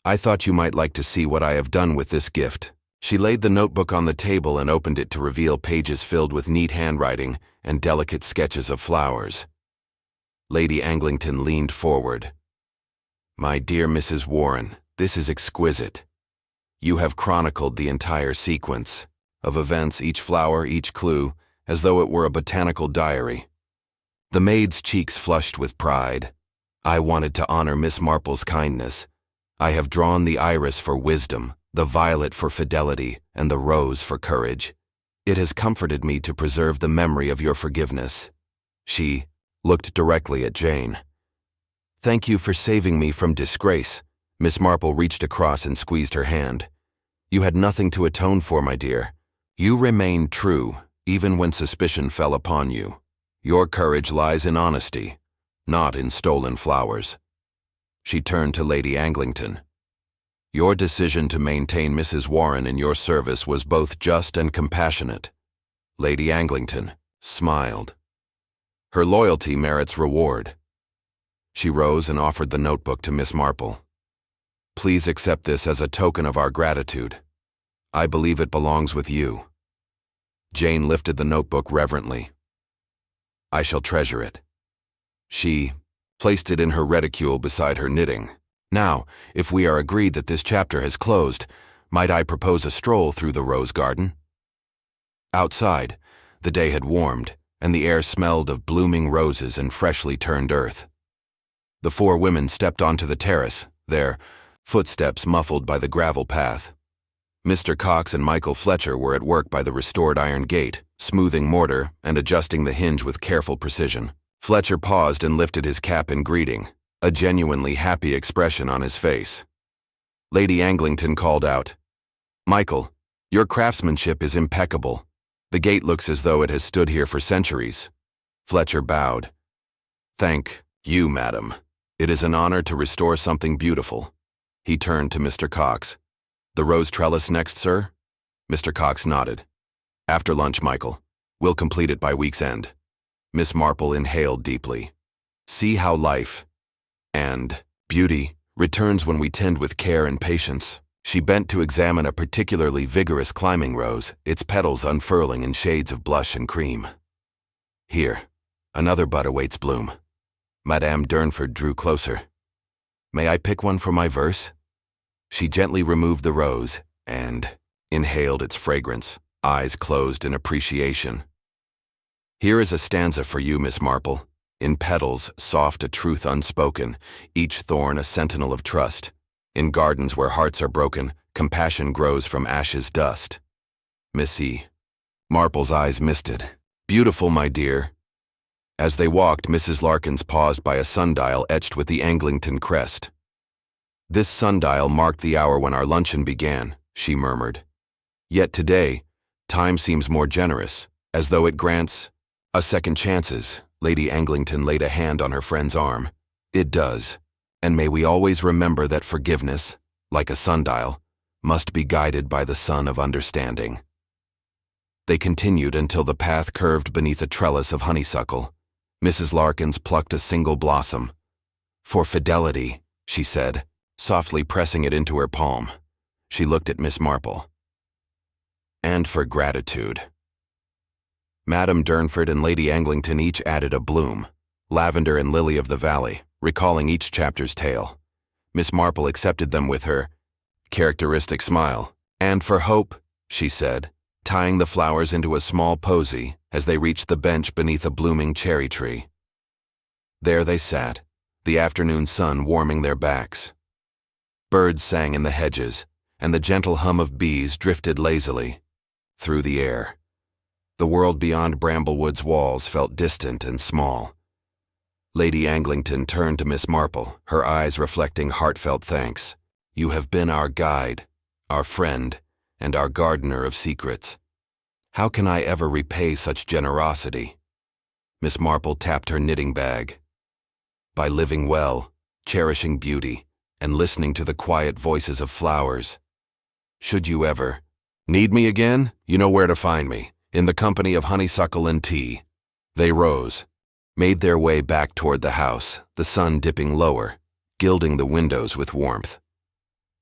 "I thought you might like to see what I have done with this gift." She laid the notebook on the table and opened it to reveal pages filled with neat handwriting and delicate sketches of flowers. Lady Anglington leaned forward. "My dear Mrs. Warren, this is exquisite. You have chronicled the entire sequence of events, each flower, each clue, as though it were a botanical diary." The maid's cheeks flushed with pride. "I wanted to honor Miss Marple's kindness. I have drawn the iris for wisdom, the violet for fidelity, and the rose for courage. It has comforted me to preserve the memory of your forgiveness." She looked directly at Jane. "Thank you for saving me from disgrace." Miss Marple reached across and squeezed her hand. "You had nothing to atone for, my dear. You remained true, even when suspicion fell upon you. Your courage lies in honesty, not in stolen flowers." She turned to Lady Anglington. Your decision to maintain Mrs. Warren in your service was both just and compassionate. Lady Anglington smiled. Her loyalty merits reward. She rose and offered the notebook to Miss Marple. Please accept this as a token of our gratitude. I believe it belongs with you. Jane lifted the notebook reverently. I shall treasure it. She placed it in her reticule beside her knitting. Now, if we are agreed that this chapter has closed, might I propose a stroll through the rose garden? Outside, the day had warmed, and the air smelled of blooming roses and freshly turned earth. The four women stepped onto the terrace, their footsteps muffled by the gravel path. Mr. Cox and Michael Fletcher were at work by the restored iron gate, smoothing mortar and adjusting the hinge with careful precision. Fletcher paused and lifted his cap in greeting, a genuinely happy expression on his face. Lady Anglington called out, Michael, your craftsmanship is impeccable. The gate looks as though it has stood here for centuries. Fletcher bowed. Thank you, madam. It is an honor to restore something beautiful. He turned to Mr. Cox. The rose trellis next, sir? Mr. Cox nodded. After lunch, Michael. We'll complete it by week's end. Miss Marple inhaled deeply. See how life and beauty returns when we tend with care and patience. She bent to examine a particularly vigorous climbing rose, its petals unfurling in shades of blush and cream. Here, another bud awaits bloom. Madame Durnford drew closer. May I pick one for my verse? She gently removed the rose and inhaled its fragrance, eyes closed in appreciation. Here is a stanza for you, Miss Marple. In petals, soft a truth unspoken, each thorn a sentinel of trust. In gardens where hearts are broken, compassion grows from ashes dust. Missy. Marple's eyes misted. Beautiful, my dear. As they walked, Mrs. Larkins paused by a sundial etched with the Anglington crest. This sundial marked the hour when our luncheon began, she murmured. Yet today, time seems more generous, as though it grants a second chances. Lady Anglington laid a hand on her friend's arm. It does, and may we always remember that forgiveness, like a sundial, must be guided by the sun of understanding. They continued until the path curved beneath a trellis of honeysuckle. Mrs. Larkins plucked a single blossom. For fidelity, she said, softly pressing it into her palm. She looked at Miss Marple. And for gratitude. Madame Durnford and Lady Anglington each added a bloom, lavender and lily of the valley, recalling each chapter's tale. Miss Marple accepted them with her characteristic smile. And for hope, she said, tying the flowers into a small posy as they reached the bench beneath a blooming cherry tree. There they sat, the afternoon sun warming their backs. Birds sang in the hedges, and the gentle hum of bees drifted lazily through the air. The world beyond Bramblewood's walls felt distant and small. Lady Anglington turned to Miss Marple, her eyes reflecting heartfelt thanks. You have been our guide, our friend, and our gardener of secrets. How can I ever repay such generosity? Miss Marple tapped her knitting bag. By living well, cherishing beauty, and listening to the quiet voices of flowers. Should you ever need me again, you know where to find me. In the company of honeysuckle and tea. They rose, made their way back toward the house, the sun dipping lower, gilding the windows with warmth.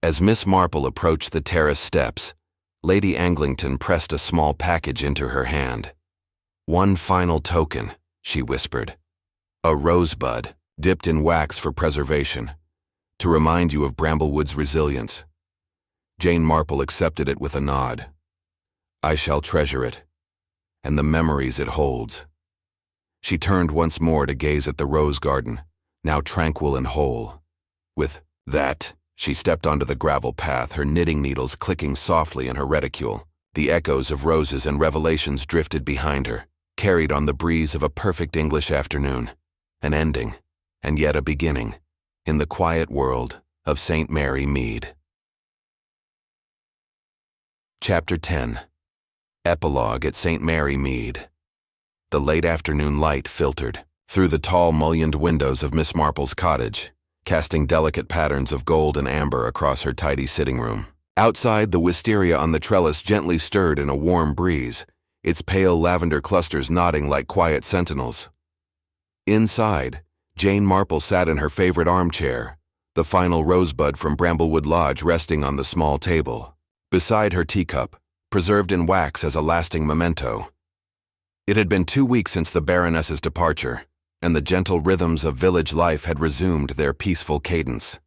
As Miss Marple approached the terrace steps, Lady Anglington pressed a small package into her hand. One final token, she whispered. A rosebud, dipped in wax for preservation, to remind you of Bramblewood's resilience. Jane Marple accepted it with a nod. I shall treasure it, and the memories it holds. She turned once more to gaze at the rose garden, now tranquil and whole. With that, she stepped onto the gravel path, her knitting needles clicking softly in her reticule. The echoes of roses and revelations drifted behind her, carried on the breeze of a perfect English afternoon. An ending, and yet a beginning, in the quiet world of St. Mary Mead. Chapter 10. Epilogue at St. Mary Mead. The late afternoon light filtered through the tall mullioned windows of Miss Marple's cottage, casting delicate patterns of gold and amber across her tidy sitting room. Outside, the wisteria on the trellis gently stirred in a warm breeze, its pale lavender clusters nodding like quiet sentinels. Inside, Jane Marple sat in her favorite armchair, the final rosebud from Bramblewood Lodge resting on the small table. Beside her teacup, preserved in wax as a lasting memento. It had been 2 weeks since the Baroness's departure, and the gentle rhythms of village life had resumed their peaceful cadence.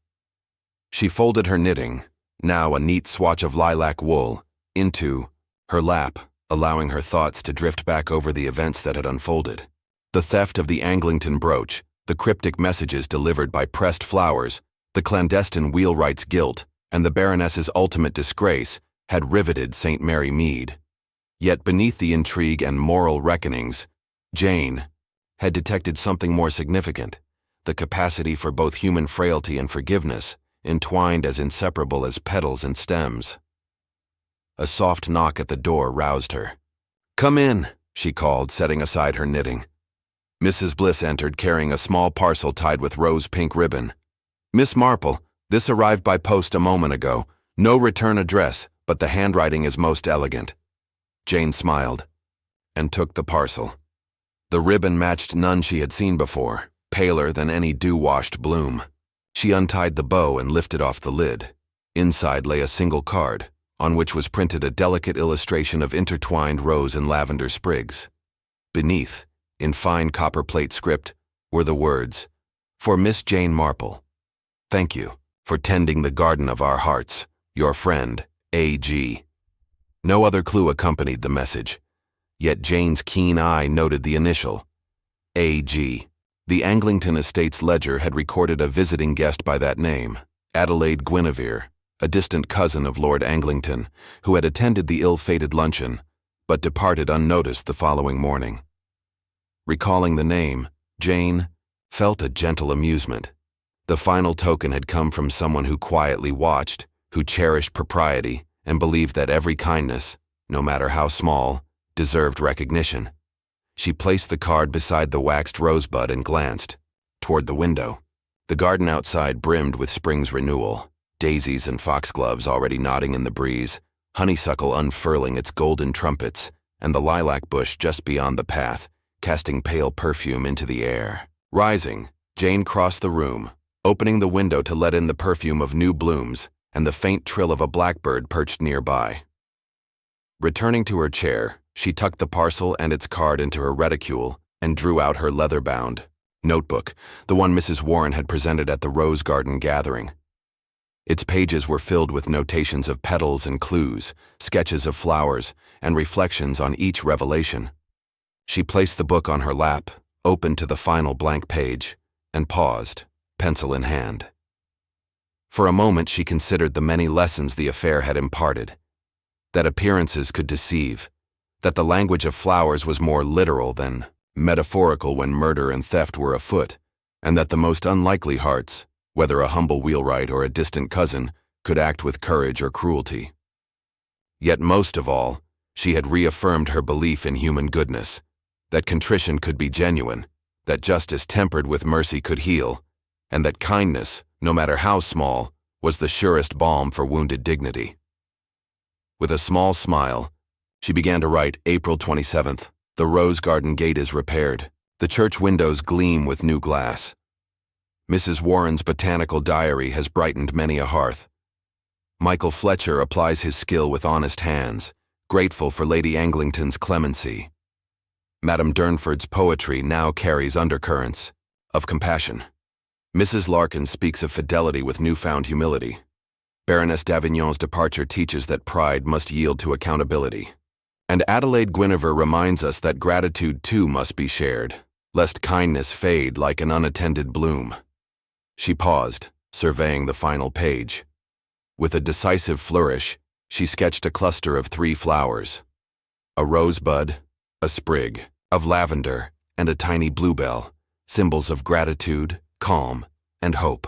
She folded her knitting, now a neat swatch of lilac wool, into her lap, allowing her thoughts to drift back over the events that had unfolded. The theft of the Anglington brooch, the cryptic messages delivered by pressed flowers, the clandestine wheelwright's guilt, and the Baroness's ultimate disgrace had riveted St. Mary Mead. Yet beneath the intrigue and moral reckonings, Jane had detected something more significant, the capacity for both human frailty and forgiveness, entwined as inseparable as petals and stems. A soft knock at the door roused her. "Come in," she called, setting aside her knitting. Mrs. Bliss entered carrying a small parcel tied with rose-pink ribbon. "Miss Marple, this arrived by post a moment ago. No return address, but the handwriting is most elegant." Jane smiled and took the parcel. The ribbon matched none she had seen before, paler than any dew-washed bloom. She untied the bow and lifted off the lid. Inside lay a single card, on which was printed a delicate illustration of intertwined rose and lavender sprigs. Beneath, in fine copperplate script, were the words, "For Miss Jane Marple. Thank you for tending the garden of our hearts. Your friend, A.G." No other clue accompanied the message, yet Jane's keen eye noted the initial, A.G. The Anglington Estates ledger had recorded a visiting guest by that name, Adelaide Guinevere, a distant cousin of Lord Anglington, who had attended the ill-fated luncheon, but departed unnoticed the following morning. Recalling the name, Jane felt a gentle amusement. The final token had come from someone who quietly watched, who cherished propriety, and believed that every kindness, no matter how small, deserved recognition. She placed the card beside the waxed rosebud and glanced toward the window. The garden outside brimmed with spring's renewal, daisies and foxgloves already nodding in the breeze, honeysuckle unfurling its golden trumpets, and the lilac bush just beyond the path, casting pale perfume into the air. Rising, Jane crossed the room, opening the window to let in the perfume of new blooms and the faint trill of a blackbird perched nearby. Returning to her chair, she tucked the parcel and its card into her reticule and drew out her leather-bound notebook, the one Mrs. Warren had presented at the Rose Garden gathering. Its pages were filled with notations of petals and clues, sketches of flowers, and reflections on each revelation. She placed the book on her lap, opened to the final blank page, and paused, pencil in hand. For a moment she considered the many lessons the affair had imparted. That appearances could deceive, that the language of flowers was more literal than metaphorical when murder and theft were afoot, and that the most unlikely hearts, whether a humble wheelwright or a distant cousin, could act with courage or cruelty. Yet most of all, she had reaffirmed her belief in human goodness, that contrition could be genuine, that justice tempered with mercy could heal, and that kindness, no matter how small, was the surest balm for wounded dignity. With a small smile, she began to write April 27th. The Rose Garden gate is repaired. The church windows gleam with new glass. Mrs. Warren's botanical diary has brightened many a hearth. Michael Fletcher applies his skill with honest hands, grateful for Lady Anglington's clemency. Madame Durnford's poetry now carries undercurrents of compassion. Mrs. Larkin speaks of fidelity with newfound humility. Baroness d'Avignon's departure teaches that pride must yield to accountability. And Adelaide Guinevere reminds us that gratitude too must be shared, lest kindness fade like an unattended bloom. She paused, surveying the final page. With a decisive flourish, she sketched a cluster of 3 flowers: a rosebud, a sprig of lavender, and a tiny bluebell, symbols of gratitude, calm, and hope.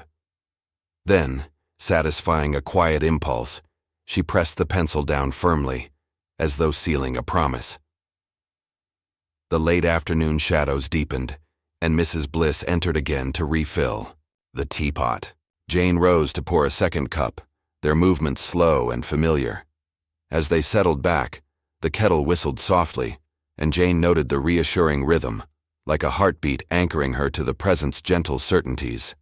Then, satisfying a quiet impulse, she pressed the pencil down firmly, as though sealing a promise. The late afternoon shadows deepened, and Mrs. Bliss entered again to refill. The teapot. Jane rose to pour a second cup, their movements slow and familiar. As they settled back, the kettle whistled softly, and Jane noted the reassuring rhythm, like a heartbeat anchoring her to the present's gentle certainties.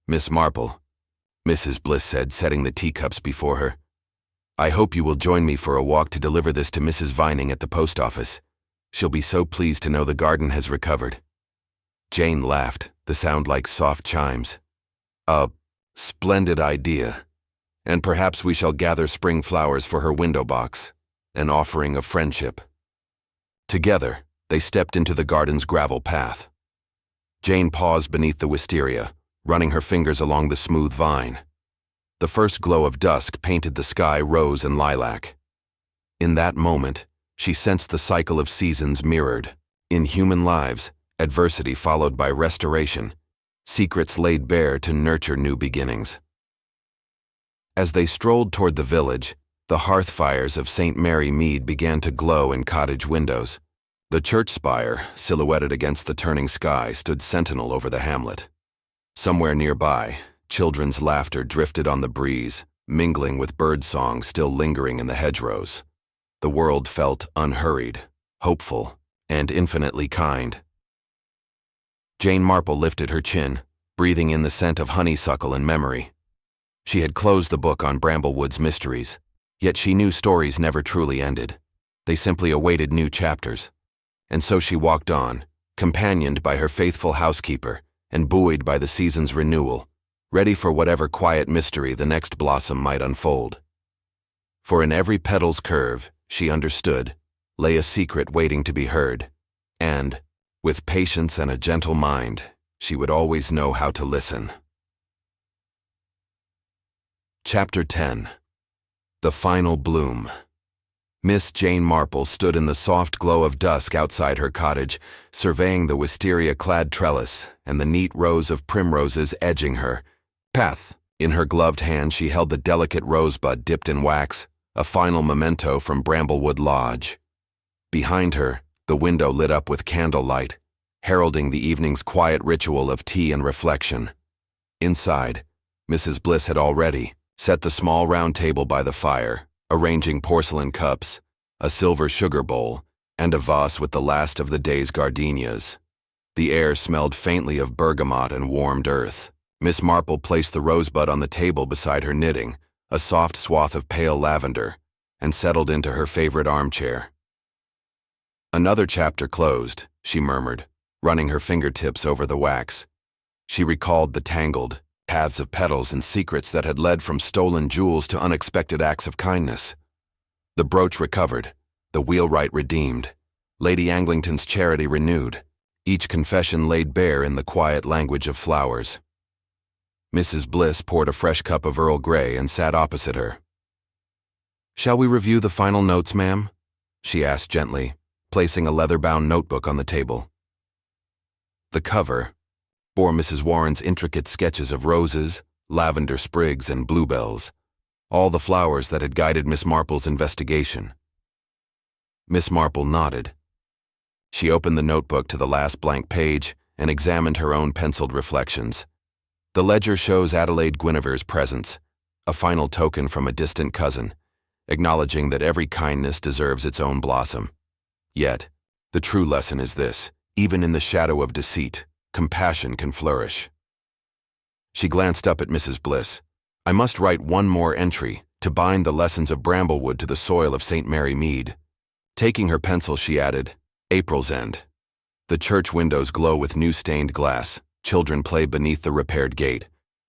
"Miss Marple," Mrs. Bliss said, setting the teacups before her. "I hope you will join me for a walk to deliver this to Mrs. Vining at the post office. She'll be so pleased to know the garden has recovered." Jane laughed, the sound like soft chimes. "A splendid idea. And perhaps we shall gather spring flowers for her window box, an offering of friendship." Together, they stepped into the garden's gravel path. Jane paused beneath the wisteria, running her fingers along the smooth vine. The first glow of dusk painted the sky rose and lilac. In that moment, she sensed the cycle of seasons mirrored. In human lives, adversity followed by restoration, secrets laid bare to nurture new beginnings. As they strolled toward the village, the hearth fires of St. Mary Mead began to glow in cottage windows. The church spire, silhouetted against the turning sky, stood sentinel over the hamlet. Somewhere nearby, children's laughter drifted on the breeze, mingling with bird song still lingering in the hedgerows. The world felt unhurried, hopeful, and infinitely kind. Jane Marple lifted her chin, breathing in the scent of honeysuckle and memory. She had closed the book on Bramblewood's mysteries, yet she knew stories never truly ended. They simply awaited new chapters. And so she walked on, companioned by her faithful housekeeper and buoyed by the season's renewal, ready for whatever quiet mystery the next blossom might unfold. For in every petal's curve, she understood, lay a secret waiting to be heard, and, with patience and a gentle mind, she would always know how to listen. Chapter 10. The Final Bloom. Miss Jane Marple stood in the soft glow of dusk outside her cottage, surveying the wisteria-clad trellis and the neat rows of primroses edging her path. In her gloved hand she held the delicate rosebud dipped in wax, a final memento from Bramblewood Lodge. Behind her, the window lit up with candlelight, heralding the evening's quiet ritual of tea and reflection. Inside, Mrs. Bliss had already set the small round table by the fire, arranging porcelain cups, a silver sugar bowl, and a vase with the last of the day's gardenias. The air smelled faintly of bergamot and warmed earth. Miss Marple placed the rosebud on the table beside her knitting, a soft swath of pale lavender, and settled into her favorite armchair. "Another chapter closed," she murmured, running her fingertips over the wax. She recalled the tangled paths of petals and secrets that had led from stolen jewels to unexpected acts of kindness. The brooch recovered, the wheelwright redeemed, Lady Anglington's charity renewed, each confession laid bare in the quiet language of flowers. Mrs. Bliss poured a fresh cup of Earl Grey and sat opposite her. "Shall we review the final notes, ma'am?" she asked gently, placing a leather-bound notebook on the table. The cover bore Mrs. Warren's intricate sketches of roses, lavender sprigs, and bluebells, all the flowers that had guided Miss Marple's investigation. Miss Marple nodded. She opened the notebook to the last blank page and examined her own penciled reflections. The ledger shows Adelaide Guinevere's presence, a final token from a distant cousin, acknowledging that every kindness deserves its own blossom. Yet, the true lesson is this: even in the shadow of deceit, compassion can flourish. She glanced up at Mrs. Bliss. "I must write one more entry to bind the lessons of Bramblewood to the soil of St. Mary Mead." Taking her pencil, she added, "April's end. The church windows glow with new stained glass. Children play beneath the repaired gate.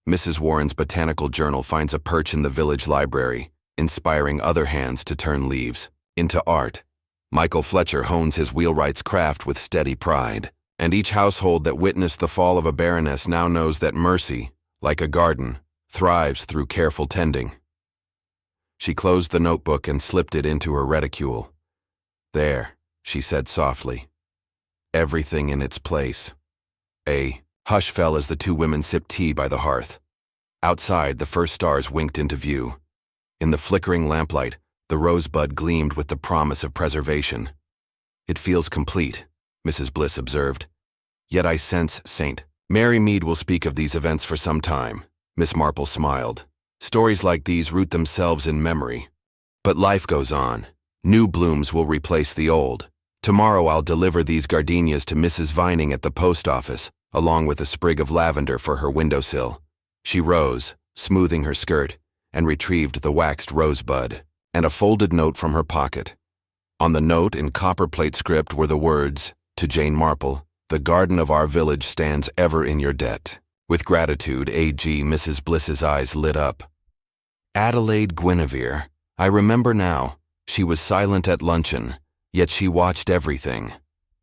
Mrs. Warren's botanical journal finds a perch in the village library, inspiring other hands to turn leaves into art. Michael Fletcher hones his wheelwright's craft with steady pride. And each household that witnessed the fall of a baroness now knows that mercy, like a garden, thrives through careful tending." She closed the notebook and slipped it into her reticule. "There," she said softly. "Everything in its place." A hush fell as the two women sipped tea by the hearth. Outside, the first stars winked into view. In the flickering lamplight, the rosebud gleamed with the promise of preservation. "It feels complete," Mrs. Bliss observed. "Yet I sense St. Mary Mead will speak of these events for some time, Miss Marple smiled. Stories like these root themselves in memory. But life goes on. New blooms will replace the old. Tomorrow I'll deliver these gardenias to Mrs. Vining at the post office, along with a sprig of lavender for her windowsill. She rose, smoothing her skirt, and retrieved the waxed rosebud, and a folded note from her pocket. On the note in copperplate script were the words, "To Jane Marple, the garden of our village stands ever in your debt. With gratitude, A.G." Mrs. Bliss's eyes lit up. Adelaide Guinevere. I remember now. She was silent at luncheon, yet she watched everything.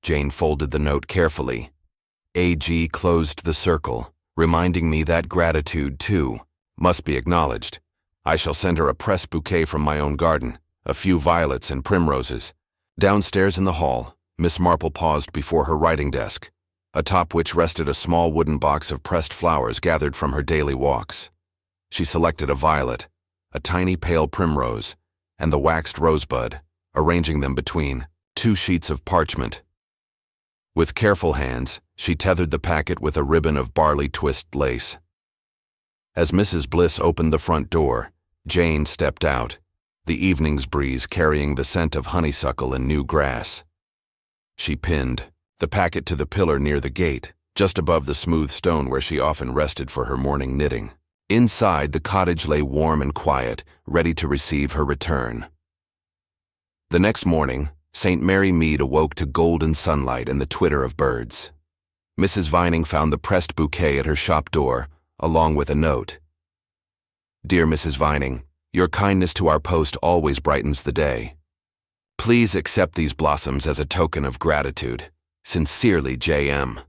Jane folded the note carefully. A.G. closed the circle, reminding me that gratitude, too, must be acknowledged. I shall send her a pressed bouquet from my own garden, a few violets and primroses. Downstairs in the hall, Miss Marple paused before her writing desk, atop which rested a small wooden box of pressed flowers gathered from her daily walks. She selected a violet, a tiny pale primrose, and the waxed rosebud, arranging them between 2 sheets of parchment. With careful hands, she tethered the packet with a ribbon of barley twist lace. As Mrs. Bliss opened the front door, Jane stepped out, the evening's breeze carrying the scent of honeysuckle and new grass. She pinned the packet to the pillar near the gate, just above the smooth stone where she often rested for her morning knitting. Inside, the cottage lay warm and quiet, ready to receive her return. The next morning, St. Mary Mead awoke to golden sunlight and the twitter of birds. Mrs. Vining found the pressed bouquet at her shop door, along with a note. "Dear Mrs. Vining, your kindness to our post always brightens the day. Please accept these blossoms as a token of gratitude. Sincerely, J.M."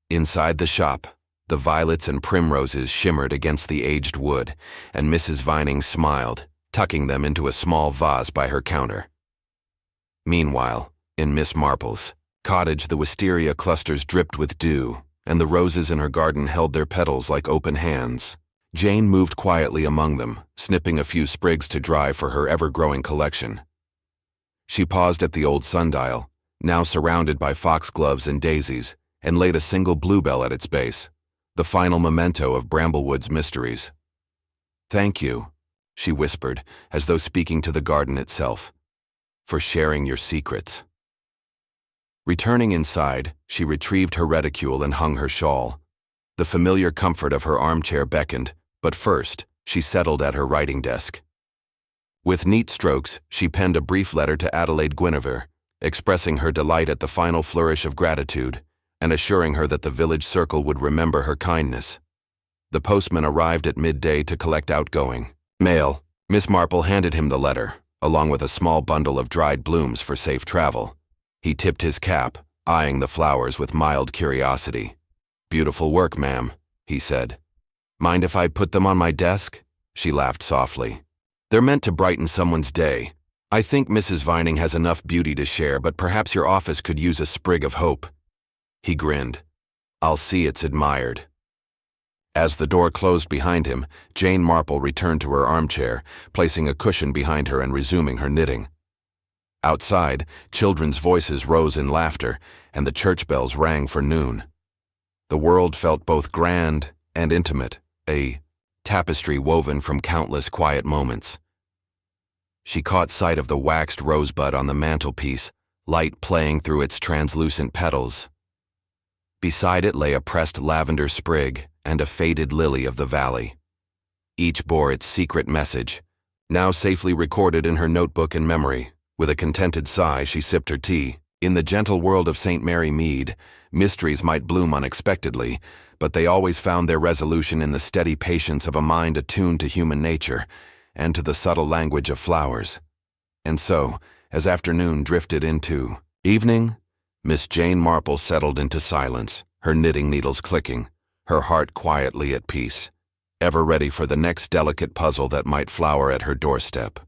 Inside the shop, the violets and primroses shimmered against the aged wood, and Mrs. Vining smiled, tucking them into a small vase by her counter. Meanwhile, in Miss Marple's cottage, the wisteria clusters dripped with dew, and the roses in her garden held their petals like open hands. Jane moved quietly among them, snipping a few sprigs to dry for her ever-growing collection. She paused at the old sundial, now surrounded by foxgloves and daisies, and laid a single bluebell at its base, the final memento of Bramblewood's mysteries. "Thank you," she whispered, as though speaking to the garden itself, "for sharing your secrets." Returning inside, she retrieved her reticule and hung her shawl. The familiar comfort of her armchair beckoned, but first, she settled at her writing desk. With neat strokes, she penned a brief letter to Adelaide Guinevere, expressing her delight at the final flourish of gratitude, and assuring her that the village circle would remember her kindness. The postman arrived at midday to collect outgoing mail. Miss Marple handed him the letter, along with a small bundle of dried blooms for safe travel. He tipped his cap, eyeing the flowers with mild curiosity. "Beautiful work, ma'am," he said. "Mind if I put them on my desk?" She laughed softly. "They're meant to brighten someone's day. I think Mrs. Vining has enough beauty to share, but perhaps your office could use a sprig of hope." He grinned. "I'll see it's admired." As the door closed behind him, Jane Marple returned to her armchair, placing a cushion behind her and resuming her knitting. Outside, children's voices rose in laughter, and the church bells rang for noon. The world felt both grand and intimate, a tapestry woven from countless quiet moments. She caught sight of the waxed rosebud on the mantelpiece, light playing through its translucent petals. Beside it lay a pressed lavender sprig and a faded lily of the valley. Each bore its secret message, now safely recorded in her notebook and memory. With a contented sigh, she sipped her tea. In the gentle world of St. Mary Mead, mysteries might bloom unexpectedly, but they always found their resolution in the steady patience of a mind attuned to human nature and to the subtle language of flowers. And so, as afternoon drifted into evening, Miss Jane Marple settled into silence, her knitting needles clicking, her heart quietly at peace, ever ready for the next delicate puzzle that might flower at her doorstep.